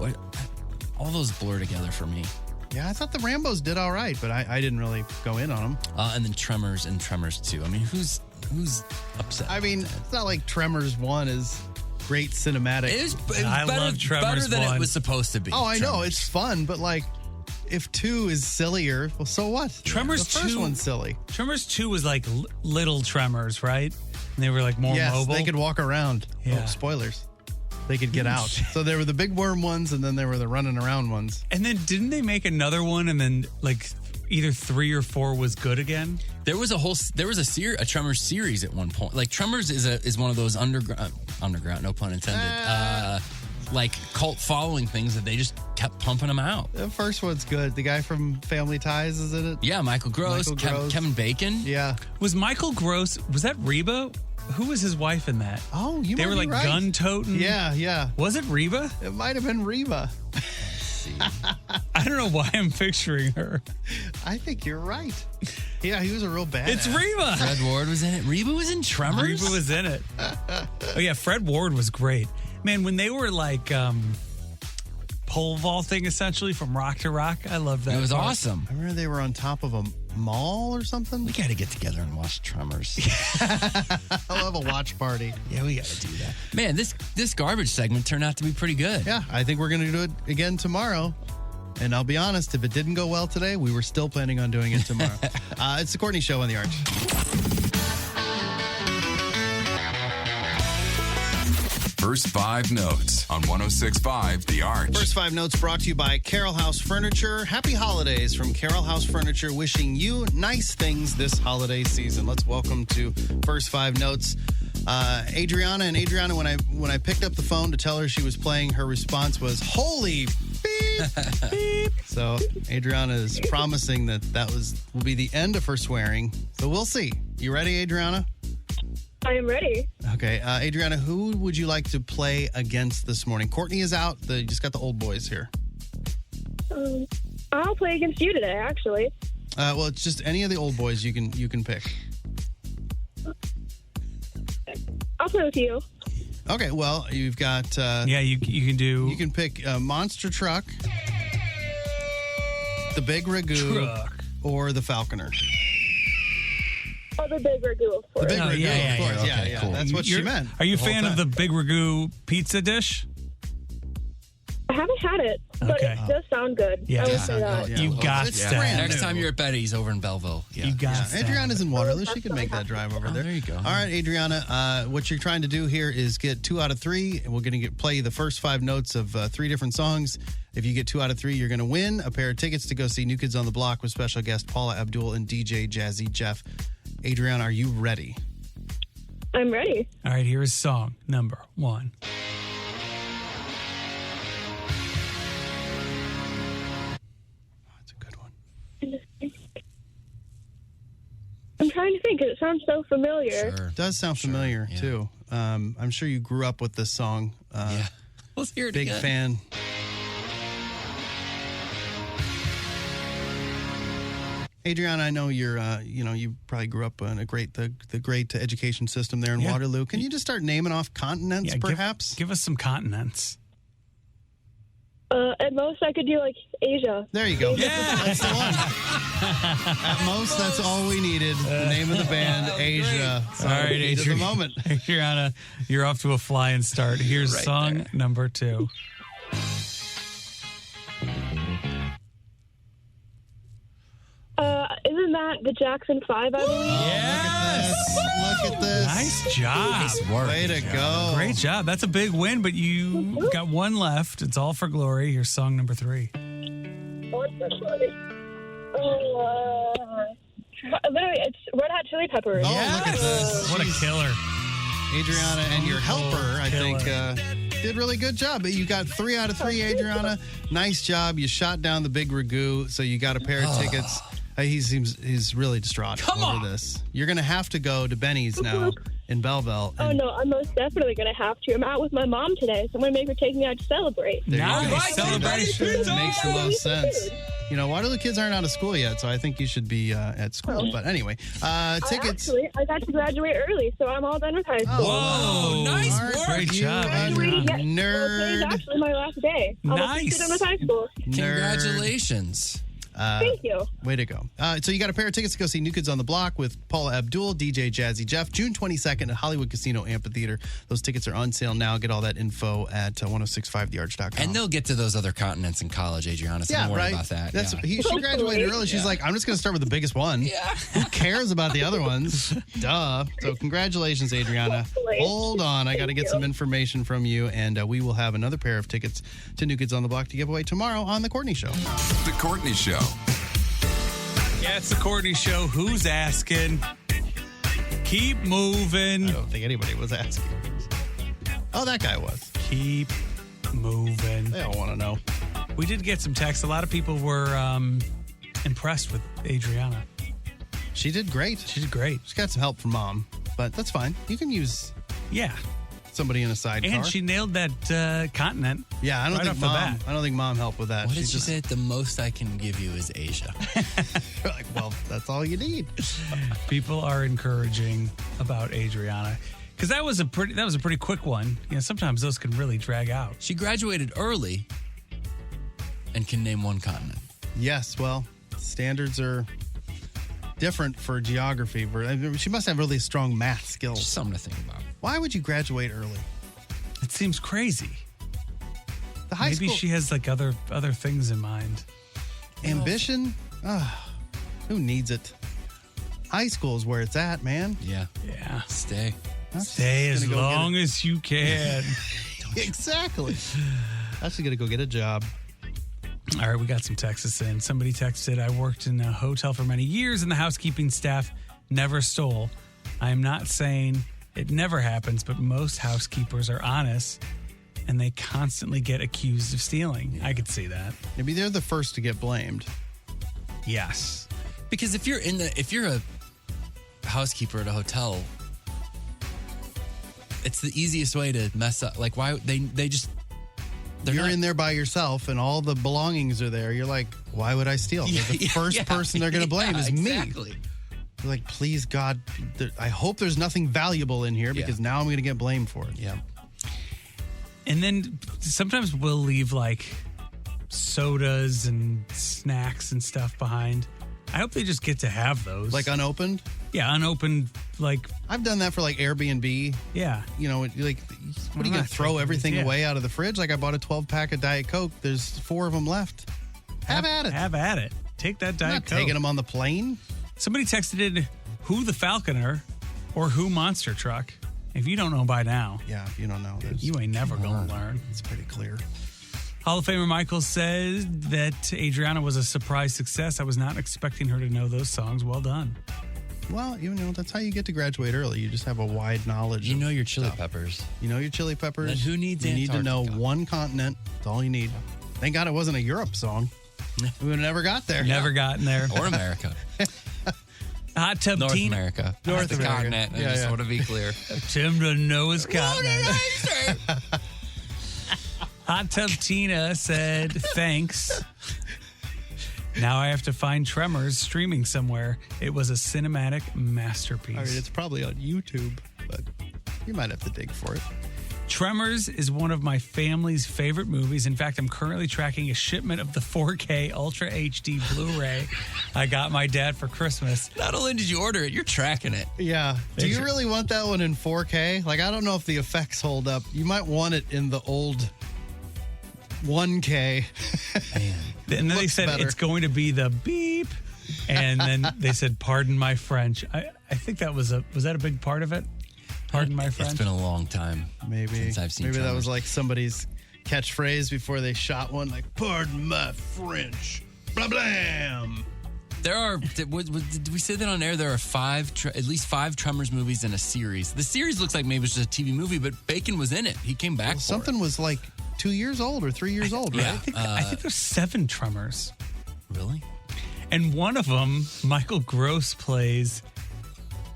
All those blur together for me. Yeah, I thought the Rambos did all right, but I didn't really go in on them. And then Tremors and Tremors 2. I mean, who's upset? I mean, it's not like Tremors 1 is great cinematic. It was better than it was supposed to be. Oh, I know. It's fun, but like, if 2 is sillier, well, so what? Tremors the first 2 one's silly. Tremors 2 was like little Tremors, right? And they were like more mobile. They could walk around. Yeah. Oh, spoilers. They could get out. So there were the big worm ones, and then there were the running around ones. And then didn't they make another one? And then like either 3 or 4 was good again. There was a Tremors series at one point. Like Tremors is one of those underground, no pun intended. Like cult following things that they just kept pumping them out. The first one's good. The guy from Family Ties is in it. Yeah, Michael Gross. Kevin Bacon. Yeah. Was Michael Gross? Was that Reba? Who was his wife in that? Oh, they were like right. gun toting. Yeah. Was it Reba? It might have been Reba. I don't know why I'm picturing her. I think you're right. Yeah, he was a real badass. It's Reba. Fred Ward was in it. Reba was in Tremors. Reba was in it. Oh yeah, Fred Ward was great. Man, when they were like pole vaulting essentially from rock to rock, I loved that. It was awesome. I remember they were on top of mall or something? We got to get together and watch Tremors. I'll have a watch party. Yeah, we got to do that. Man, this garbage segment turned out to be pretty good. Yeah, I think we're going to do it again tomorrow. And I'll be honest, if it didn't go well today, we were still planning on doing it tomorrow. It's the Courtney Show on the Arch. First 5 notes on 106.5 The Arch. First 5 notes brought to you by Carroll House Furniture. Happy holidays from Carroll House Furniture, wishing you nice things this holiday season. Let's welcome to First 5 notes Adriana. And Adriana, when I picked up the phone to tell her she was playing, her response was, "Holy beep, beep." So Adriana is promising that will be the end of her swearing. So we'll see. You ready, Adriana? I am ready. Okay, Adriana, who would you like to play against this morning? Courtney is out. You just got the old boys here. I'll play against you today, actually. Well, it's just any of the old boys you can pick. I'll play with you. Okay, well, you've got... you can do... You can pick Monster Truck, the Big Ragu, or the Falconer. Oh, the Big Ragu, of course. The Big Ragu, of course. Okay, Yeah. cool. That's what she meant. Are you a the whole fan of time. the Big Ragu pizza dish? I haven't had it, but Okay. it does sound good. Yeah. I will say that. You got it's that. brand Next new. time you're at Betty's over in Belleville. Yeah. You got that. Adriana's in Waterloo. She could make that drive over there. There you go. All right, Adriana, what you're trying to do here is get 2 out of 3, and we're going to play the first 5 notes of 3 different songs. If you get 2 out of 3, you're going to win a pair of tickets to go see New Kids on the Block with special guest Paula Abdul and DJ Jazzy Jeff. Adriana, are you ready? I'm ready. All right, here is song number 1. That's a good one. I'm trying to think, 'cause it sounds so familiar. It does sound familiar, too. I'm sure you grew up with this song. Yeah. Let's hear it Big again. fan. Adriana, I know you probably grew up in the great education system there in Waterloo. Can you just start naming off continents, perhaps? Give us some continents. At most, I could do, Asia. There you go. Asia. That's the one. At most, that's all we needed. The name of the band, Asia. So, All right, heat of the moment. Adriana, you're off to a flying start. Here's Right song there. number 2. Isn't that the Jackson 5, I believe? Yes. Look at this. Nice job. Nice work. Way to go. Great job. That's a big win, but you got one left. It's all for glory. Here's song number 3. Literally, it's Red Hot Chili Peppers. Oh, look at this. What a killer. Adriana and your helper, I Killer. think, did really good job. You got 3 out of 3, Adriana. Nice job. You shot down the Big Ragu, so you got a pair of tickets. He's really distraught over this. You're going to have to go to Benny's now in Belleville. Oh, no, I'm most definitely going to have to. I'm out with my mom today, so I'm going to make her take me out to celebrate. There you go. Nice. Celebration. It makes the most sense. Waterloo kids aren't out of school yet, so I think you should be at school. But anyway, tickets. I got to graduate early, so I'm all done with high school. Whoa, nice All right, work. Great job, Graduating Adriana. yet. Well, today's Nerd. actually my last day. I'm Nice. done with high school. Congratulations. Thank you. Way to go. So you got a pair of tickets to go see New Kids on the Block with Paula Abdul, DJ Jazzy Jeff, June 22nd at Hollywood Casino Amphitheater. Those tickets are on sale now. Get all that info at 1065thearch.com. And they'll get to those other continents in college, Adriana. So yeah, don't worry right. about that. That's yeah. she graduated early. She's like, I'm just going to start with the biggest one. Yeah. Who cares about the other ones? Duh. So congratulations, Adriana. Hold on, I got to get some information from you, and we will have another pair of tickets to New Kids on the Block to give away tomorrow on the Courtney Show. The Courtney Show. Yeah, it's the Courtney Show. Who's asking? Keep moving. I don't think anybody was asking. Oh, that guy was. Keep moving. They all want to know. We did get some texts. A lot of people were impressed with Adriana. She did great. She did great. She's got some help from Mom, but that's fine. You can use Yeah. somebody in a sidecar. And she nailed that continent. Yeah, I don't right think off the Mom. bat. I don't think Mom helped with that. What did She's she say? The most I can give you is Asia. like, well, that's all you need. People are encouraging about Adriana because that was a pretty quick one. Sometimes those can really drag out. She graduated early and can name one continent. Yes, well, standards are different for geography. She must have really strong math skills. Just something to think about. Why would you graduate early? It seems crazy. The high Maybe school she has like other things in mind. ambition. Who needs it? High school is where it's at, man. Yeah. Yeah. Stay. Stay as long as you can. Exactly. That's gonna go get a job. All right, we got some texts in. Somebody texted, I worked in a hotel for many years and the housekeeping staff never stole. I am not saying it never happens, but most housekeepers are honest and they constantly get accused of stealing. I could see that. Maybe they're the first to get blamed. Yes. Because if you're a housekeeper at a hotel, it's the easiest way to mess up. Like, why they just... You're in there by yourself and all the belongings are there. You're like, why would I steal? The first person they're going to blame is me. Exactly. You're like, please, God, I hope there's nothing valuable in here because now I'm going to get blamed for it. Yeah. And then sometimes we'll leave like sodas and snacks and stuff behind. I hope they just get to have those. Like unopened? Yeah, unopened. Like, I've done that for like Airbnb. Yeah. You know, like, what are you going to throw everything away out of the fridge? Like, I bought a 12-pack of Diet Coke. There's 4 of them left. Have at it. Have at it. Take that Diet Not Coke. taking them on the plane. Somebody texted in who the Falconer or who Monster Truck. If you don't know by now. Yeah, if you don't know. You ain't never going to learn. It's pretty clear. Hall of Famer Michael says that Adriana was a surprise success. I was not expecting her to know those songs. Well done. Well, you know, that's how you get to graduate early. You just have a wide knowledge. You know your chili peppers. You know your chili peppers. And who needs You need to know Antarctica? one continent. That's all you need. Thank God it wasn't a Europe song. We would have never got there. Never gotten there. Or America. Hot Tub North Tina. America. North the America. continent. I Yeah, just yeah. want to be clear. Tim doesn't know his continent. Hot Tub Tina said, thanks. Now I have to find Tremors streaming somewhere. It was a cinematic masterpiece. I mean, it's probably on YouTube, but you might have to dig for it. Tremors is one of my family's favorite movies. In fact, I'm currently tracking a shipment of the 4K Ultra HD Blu-ray I got my dad for Christmas. Not only did you order it, you're tracking it. Yeah. Do you really want that one in 4K? Like, I don't know if the effects hold up. You might want it in the old 1K. And then they said better. it's going to be the beep. And then they said, pardon my French. I think that was that a big part of it? Pardon my French. It's been a long time. Maybe. Since I've seen Maybe that Tremors. was like somebody's catchphrase before they shot one, like, pardon my French. Blah, blam. There are, did we say that on air? There are at least five Tremors movies in a series. The series looks like maybe it's just a TV movie, but Bacon was in it. He came back for Something was like 2 years old or 3 years old, right? Yeah. I think there's 7 Tremors. Really? And one of them, Michael Gross plays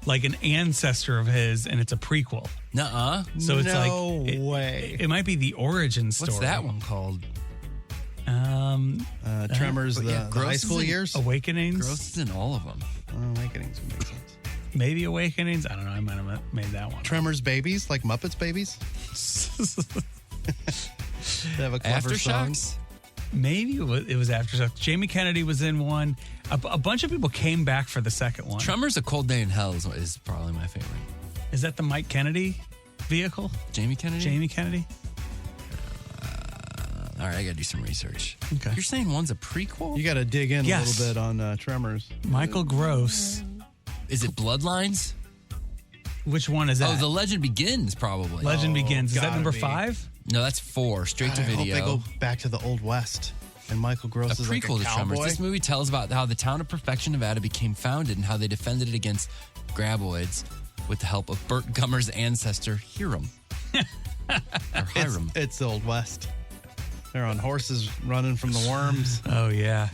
like an ancestor of his, and it's a prequel. Nuh-uh. So it's No like way. It might be the origin story. What's that one called? Tremors, the high Gross school is in years? Awakenings. Gross is in all of them. Awakenings would make sense. Maybe Awakenings. I don't know. I might have made that one. Tremors babies, like Muppets babies? They have a clever song. Aftershocks? Maybe it was Aftershocks. Jamie Kennedy was in one. A bunch of people came back for the second one. Tremors: A Cold Day in Hell is probably my favorite. Is that the Mike Kennedy vehicle? Jamie Kennedy? Jamie Kennedy? All right, I got to do some research. Okay. You're saying one's a prequel? You got to dig in Yes. a little bit on Tremors. Michael Gross. Is it Bloodlines? Which one is that? Oh, The Legend Begins, probably. Legend Begins. Is that gotta number be. 5? No, that's 4. Straight to I hope video. they go back to the Old West. And Michael Gross A is like a prequel to Tremors. cowboy. This movie tells about how the town of Perfection, Nevada became founded and how they defended it against graboids with the help of Burt Gummer's ancestor, Hiram. Or Hiram. It's the Old West. They're on horses running from the worms. Oh, yeah.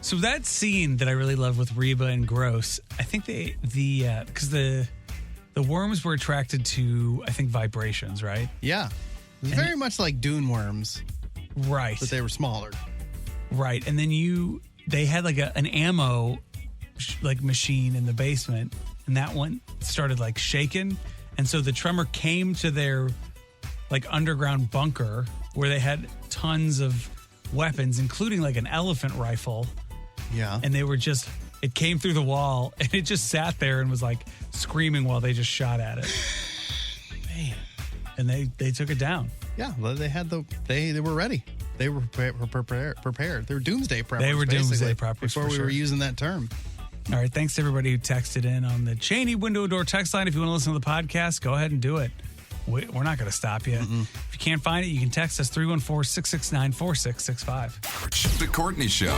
So that scene that I really love with Reba and Gross, I think because the worms were attracted to, I think, vibrations, right? Yeah. It's very much like dune worms, Right. but they were smaller. Right. And then they had like an ammo machine in the basement, and that one started like shaking. And so the tremor came to their like underground bunker where they had tons of weapons, including like an elephant rifle. Yeah. And they were just It came through the wall, and it just sat there and was like screaming while they just shot at it. Man. And they took it down. Yeah, well, they were ready. They were prepared. They were doomsday preppers. They were doomsday basically, preppers before for we sure. were using that term. All right, thanks to everybody who texted in on the Cheney Window Door text line. If you want to listen to the podcast, go ahead and do it. We're not going to stop you. If you can't find it, you can text us 314-669-4665. The Courtney Show.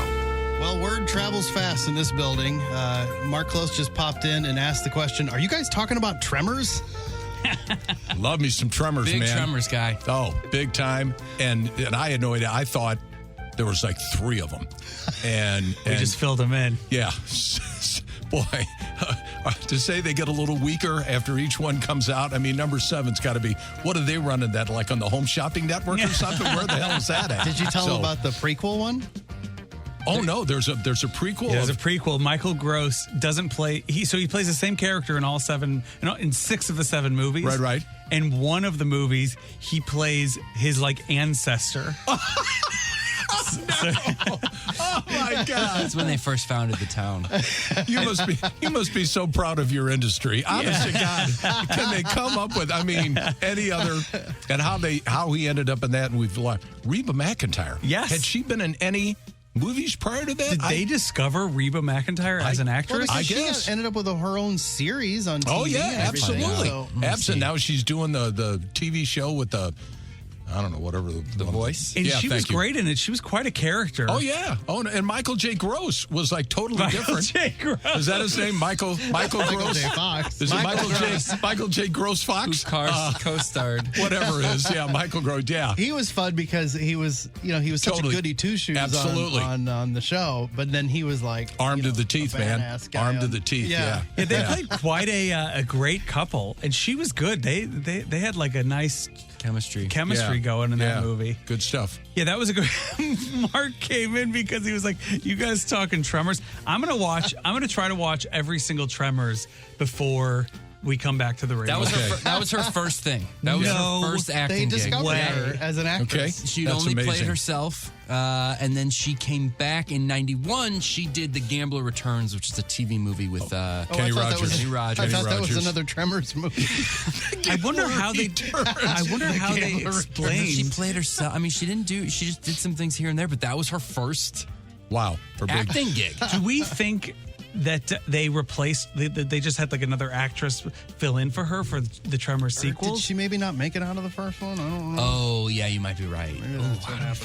Well, word travels fast in this building. Mark Close just popped in and asked the question, are you guys talking about Tremors? Love me some Tremors, Big man. Tremors guy. Oh, big time. And I had no idea. I thought there was like 3 of them. And We just filled them in. Yeah. Boy, to say they get a little weaker after each one comes out. I mean, number 7's got to be, what are they running that, like on the Home Shopping Network or something? Where the hell is that at? Did you tell them about the prequel one? Oh, no, there's a prequel. Yeah, there's a prequel. Michael Gross doesn't play. He plays the same character in all 7, in 6 of the 7 movies. Right. And one of the movies, he plays his like ancestor. Oh my God! That's when they first founded the town. You must be so proud of your industry. Honest to God, can they come up with? I mean, any other? And how he ended up in that? And we've lost Reba McEntire. Yes, had she been in any movies prior to that? Did they discover Reba McEntire as an actress? Well, I guess she ended up with her own series on TV. Oh yeah, and everything. absolutely. So, Absolutely. Now she's doing the TV show with the. I don't know, whatever the voice. And she was great in it. She was quite a character. Oh, yeah. Oh, and Michael J. Gross was like totally different. Michael J. Gross. Is that his name? Michael Gross? J. Fox. Is it Michael J. Gross Fox? Whose Cars co-starred. Whatever it is. Yeah, Michael Gross. Yeah. He was fun because he was such Totally. a goody two-shoes Absolutely. on the show, but then he was like Armed to the teeth, a man. badass guy Armed to on- the teeth, Yeah. yeah. They played quite a great couple, and she was good. They had like a nice chemistry Yeah. going in that Yeah. movie. Good stuff. Yeah, that was a good. Mark came in because he was like, "You guys talking Tremors? I'm gonna try to watch every single Tremors before we come back to the radio." That was her first thing. That was her first acting They discovered gig. her as an actress. Okay. She'd That's only played amazing. herself, and then she came back in '91. She did The Gambler Returns, which is a TV movie with Kenny I thought that was- Kenny Rogers. I thought that was Rogers. another Tremors movie. I wonder how they explained. She played herself. I mean, she just did some things here and there, but that was her first Wow. For big. acting gig. Do we think that they replaced? They just had like another actress fill in for her for the Tremors Did sequels? she maybe not make it out of the first one? I don't know. Oh, yeah, you might be right.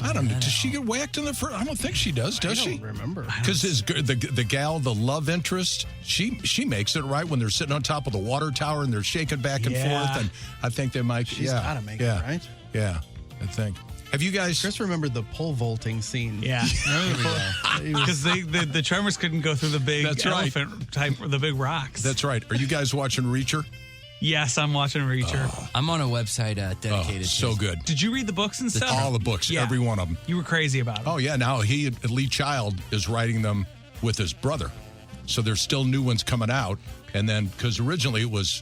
I don't know. Does she get whacked in the first? I don't think she does she? I don't remember. Because the gal, the love interest, she makes it right when they're sitting on top of the water tower and they're shaking back and Yeah. forth. And I think they might. She's gotta make it, right? Yeah, I think. Have you guys? Chris remembered the pole vaulting scene. Yeah, because the Tremors couldn't go through the big That's right. elephant type, the big rocks. That's right. Are you guys watching Reacher? Yes, I'm watching Reacher. I'm on a website dedicated. So to good. Did you read the books and stuff? All the books, Yeah. every one of them. You were crazy about it. Oh yeah. Now Lee Child is writing them with his brother, so there's still new ones coming out. And then because originally it was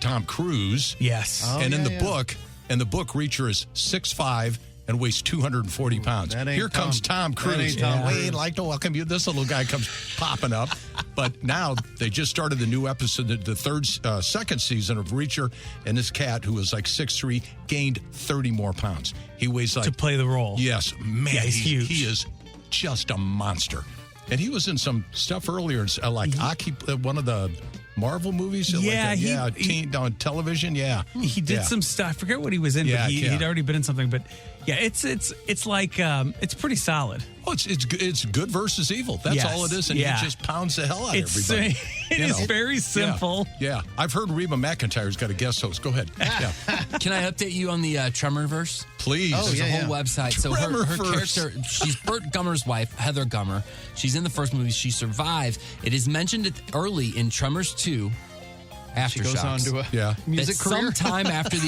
Tom Cruise. Yes. Oh, and in yeah, the book, Reacher is 6'5" and weighs 240 pounds. that ain't Here comes Tom That Cruise. ain't Tom Cruise. We'd like to welcome you. This little guy comes popping up. But now they just started the new episode, the second season of Reacher, and this cat who was like 6'3" gained 30 more pounds. He weighs like to play the role. Yes, man, Yeah, he's huge. He is just a monster. And he was in some stuff earlier, like one of the Marvel movies. Yeah, on television. Yeah, He did some stuff. I forget what he was in, Yeah, but yeah. he'd already been in something. But yeah, it's like it's pretty solid. Oh, it's good versus evil. That's Yes, all it is, and yeah. he just pounds the hell out of It's everybody. it is very simple. Yeah. I've heard Reba McEntire's got a guest host. Go ahead. Yeah, Can I update you on the Tremorverse? please. There's a whole website. So her Tremorverse. character, she's Burt Gummer's wife, Heather Gummer. She's in the first movie. She survived. It is mentioned early in Tremors 2. She goes on Aftershocks. to a music that career. sometime after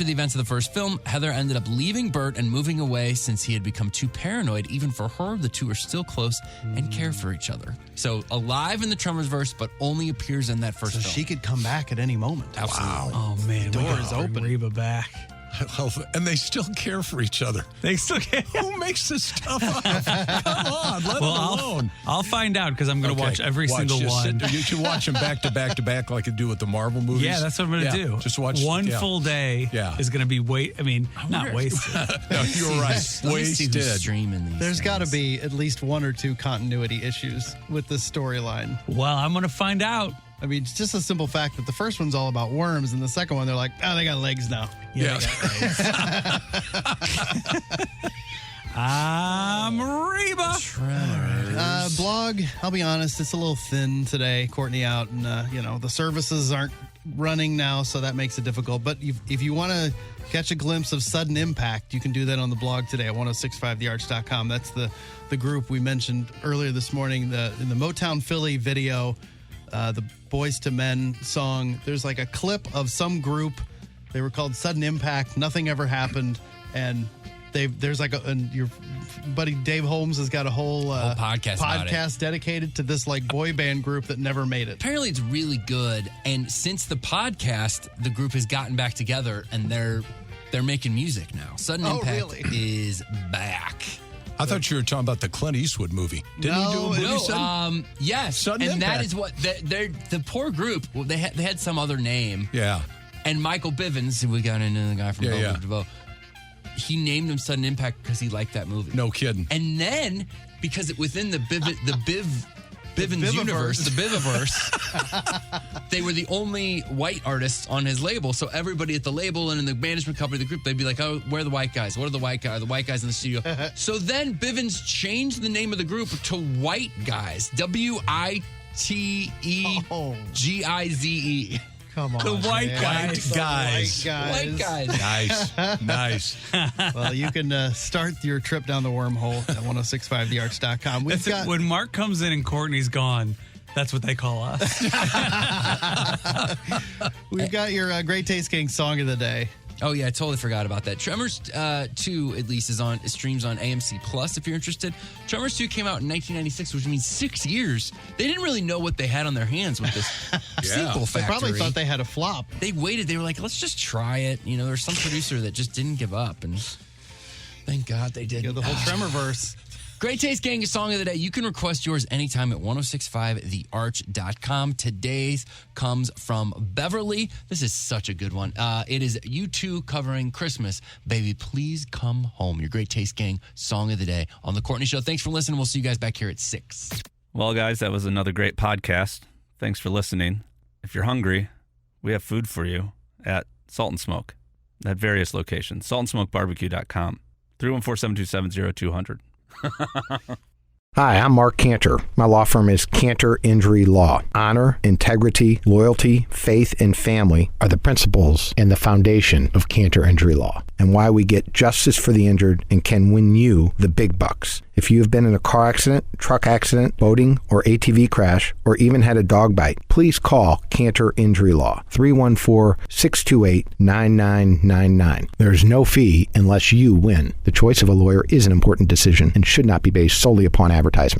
the events of the first film, Heather ended up leaving Burt and moving away since he had become too paranoid. Even for her, the two are still close and care for each other. So alive in the Tremors-verse, but only appears in that first So film. she could come back at any moment. Absolutely. Oh man, Door we gotta is bring open. Reba back. And they still care for each other. They still care. Who makes this stuff up? Come on, let it alone. I'll find out because I'm going to watch every single one. You should watch them back to back to back like you do with the Marvel movies. Yeah, that's what I'm going to do. Just watch one full day. Is going to be not wasted. No, you're right. Wasted. Streaming these There's got to be at least one or two continuity issues with this storyline. Well, I'm going to find out. I mean, it's just a simple fact that the first one's all about worms, and the second one, they're like, oh, they got legs now. Yeah. I'm Reba. Blog, I'll be honest, it's a little thin today. Courtney out, and, the services aren't running now, so that makes it difficult. But if you want to catch a glimpse of Sudden Impact, you can do that on the blog today at 1065thearch.com. That's the group we mentioned earlier this morning. In the Motown Philly video, the Boys to Men song, there's like a clip of some group. They were called Sudden Impact. Nothing ever happened. And your buddy Dave Holmes has got a whole podcast dedicated to this like boy band group that never made it. Apparently it's really good. And since the podcast, the group has gotten back together and they're making music now. Sudden Impact is back. I thought you were talking about the Clint Eastwood movie. Didn't he do a movie? Yes. Sudden and Impact. that is what the poor group. Well, they had some other name. Yeah. And Michael Bivins, who we got into, the guy from DeVoe, he named him Sudden Impact because he liked that movie. No kidding. And then because within the Bivins universe, the Biviverse, they were the only white artists on his label. So everybody at the label and in the management company of the group, they'd be like, oh, where are the white guys? What are the white guys? The white guys in the studio. So then Bivins changed the name of the group to White Guys. WITEGIZE. Come on. The white guys. White guys. Nice. Well, you can start your trip down the wormhole at 1065thearch.com. When Mark comes in and Courtney's gone, that's what they call us. We've got your Great Taste Gang song of the day. Oh, yeah, I totally forgot about that. Tremors 2, at least, streams on AMC Plus if you're interested. Tremors 2 came out in 1996, which means 6 years. They didn't really know what they had on their hands with this sequel factory. They probably thought they had a flop. They waited. They were like, let's just try it. There's some producer that just didn't give up, and thank God they didn't. The whole Tremorverse. Great Taste Gang Song of the Day. You can request yours anytime at 1065thearch.com. Today's comes from Beverly. This is such a good one. It is U2 covering Christmas. Baby, please come home. Your Great Taste Gang Song of the Day on The Courtney Show. Thanks for listening. We'll see you guys back here at 6. Well, guys, that was another great podcast. Thanks for listening. If you're hungry, we have food for you at Salt and Smoke at various locations. saltandsmokebarbecue.com. 314-727-0200. Hi, I'm Mark Cantor. My law firm is Cantor Injury Law. Honor, integrity, loyalty, faith, and family are the principles and the foundation of Cantor Injury Law, and why we get justice for the injured and can win you the big bucks. If you have been in a car accident, truck accident, boating, or ATV crash, or even had a dog bite, please call Cantor Injury Law, 314-628-9999. There is no fee unless you win. The choice of a lawyer is an important decision and should not be based solely upon advertisement.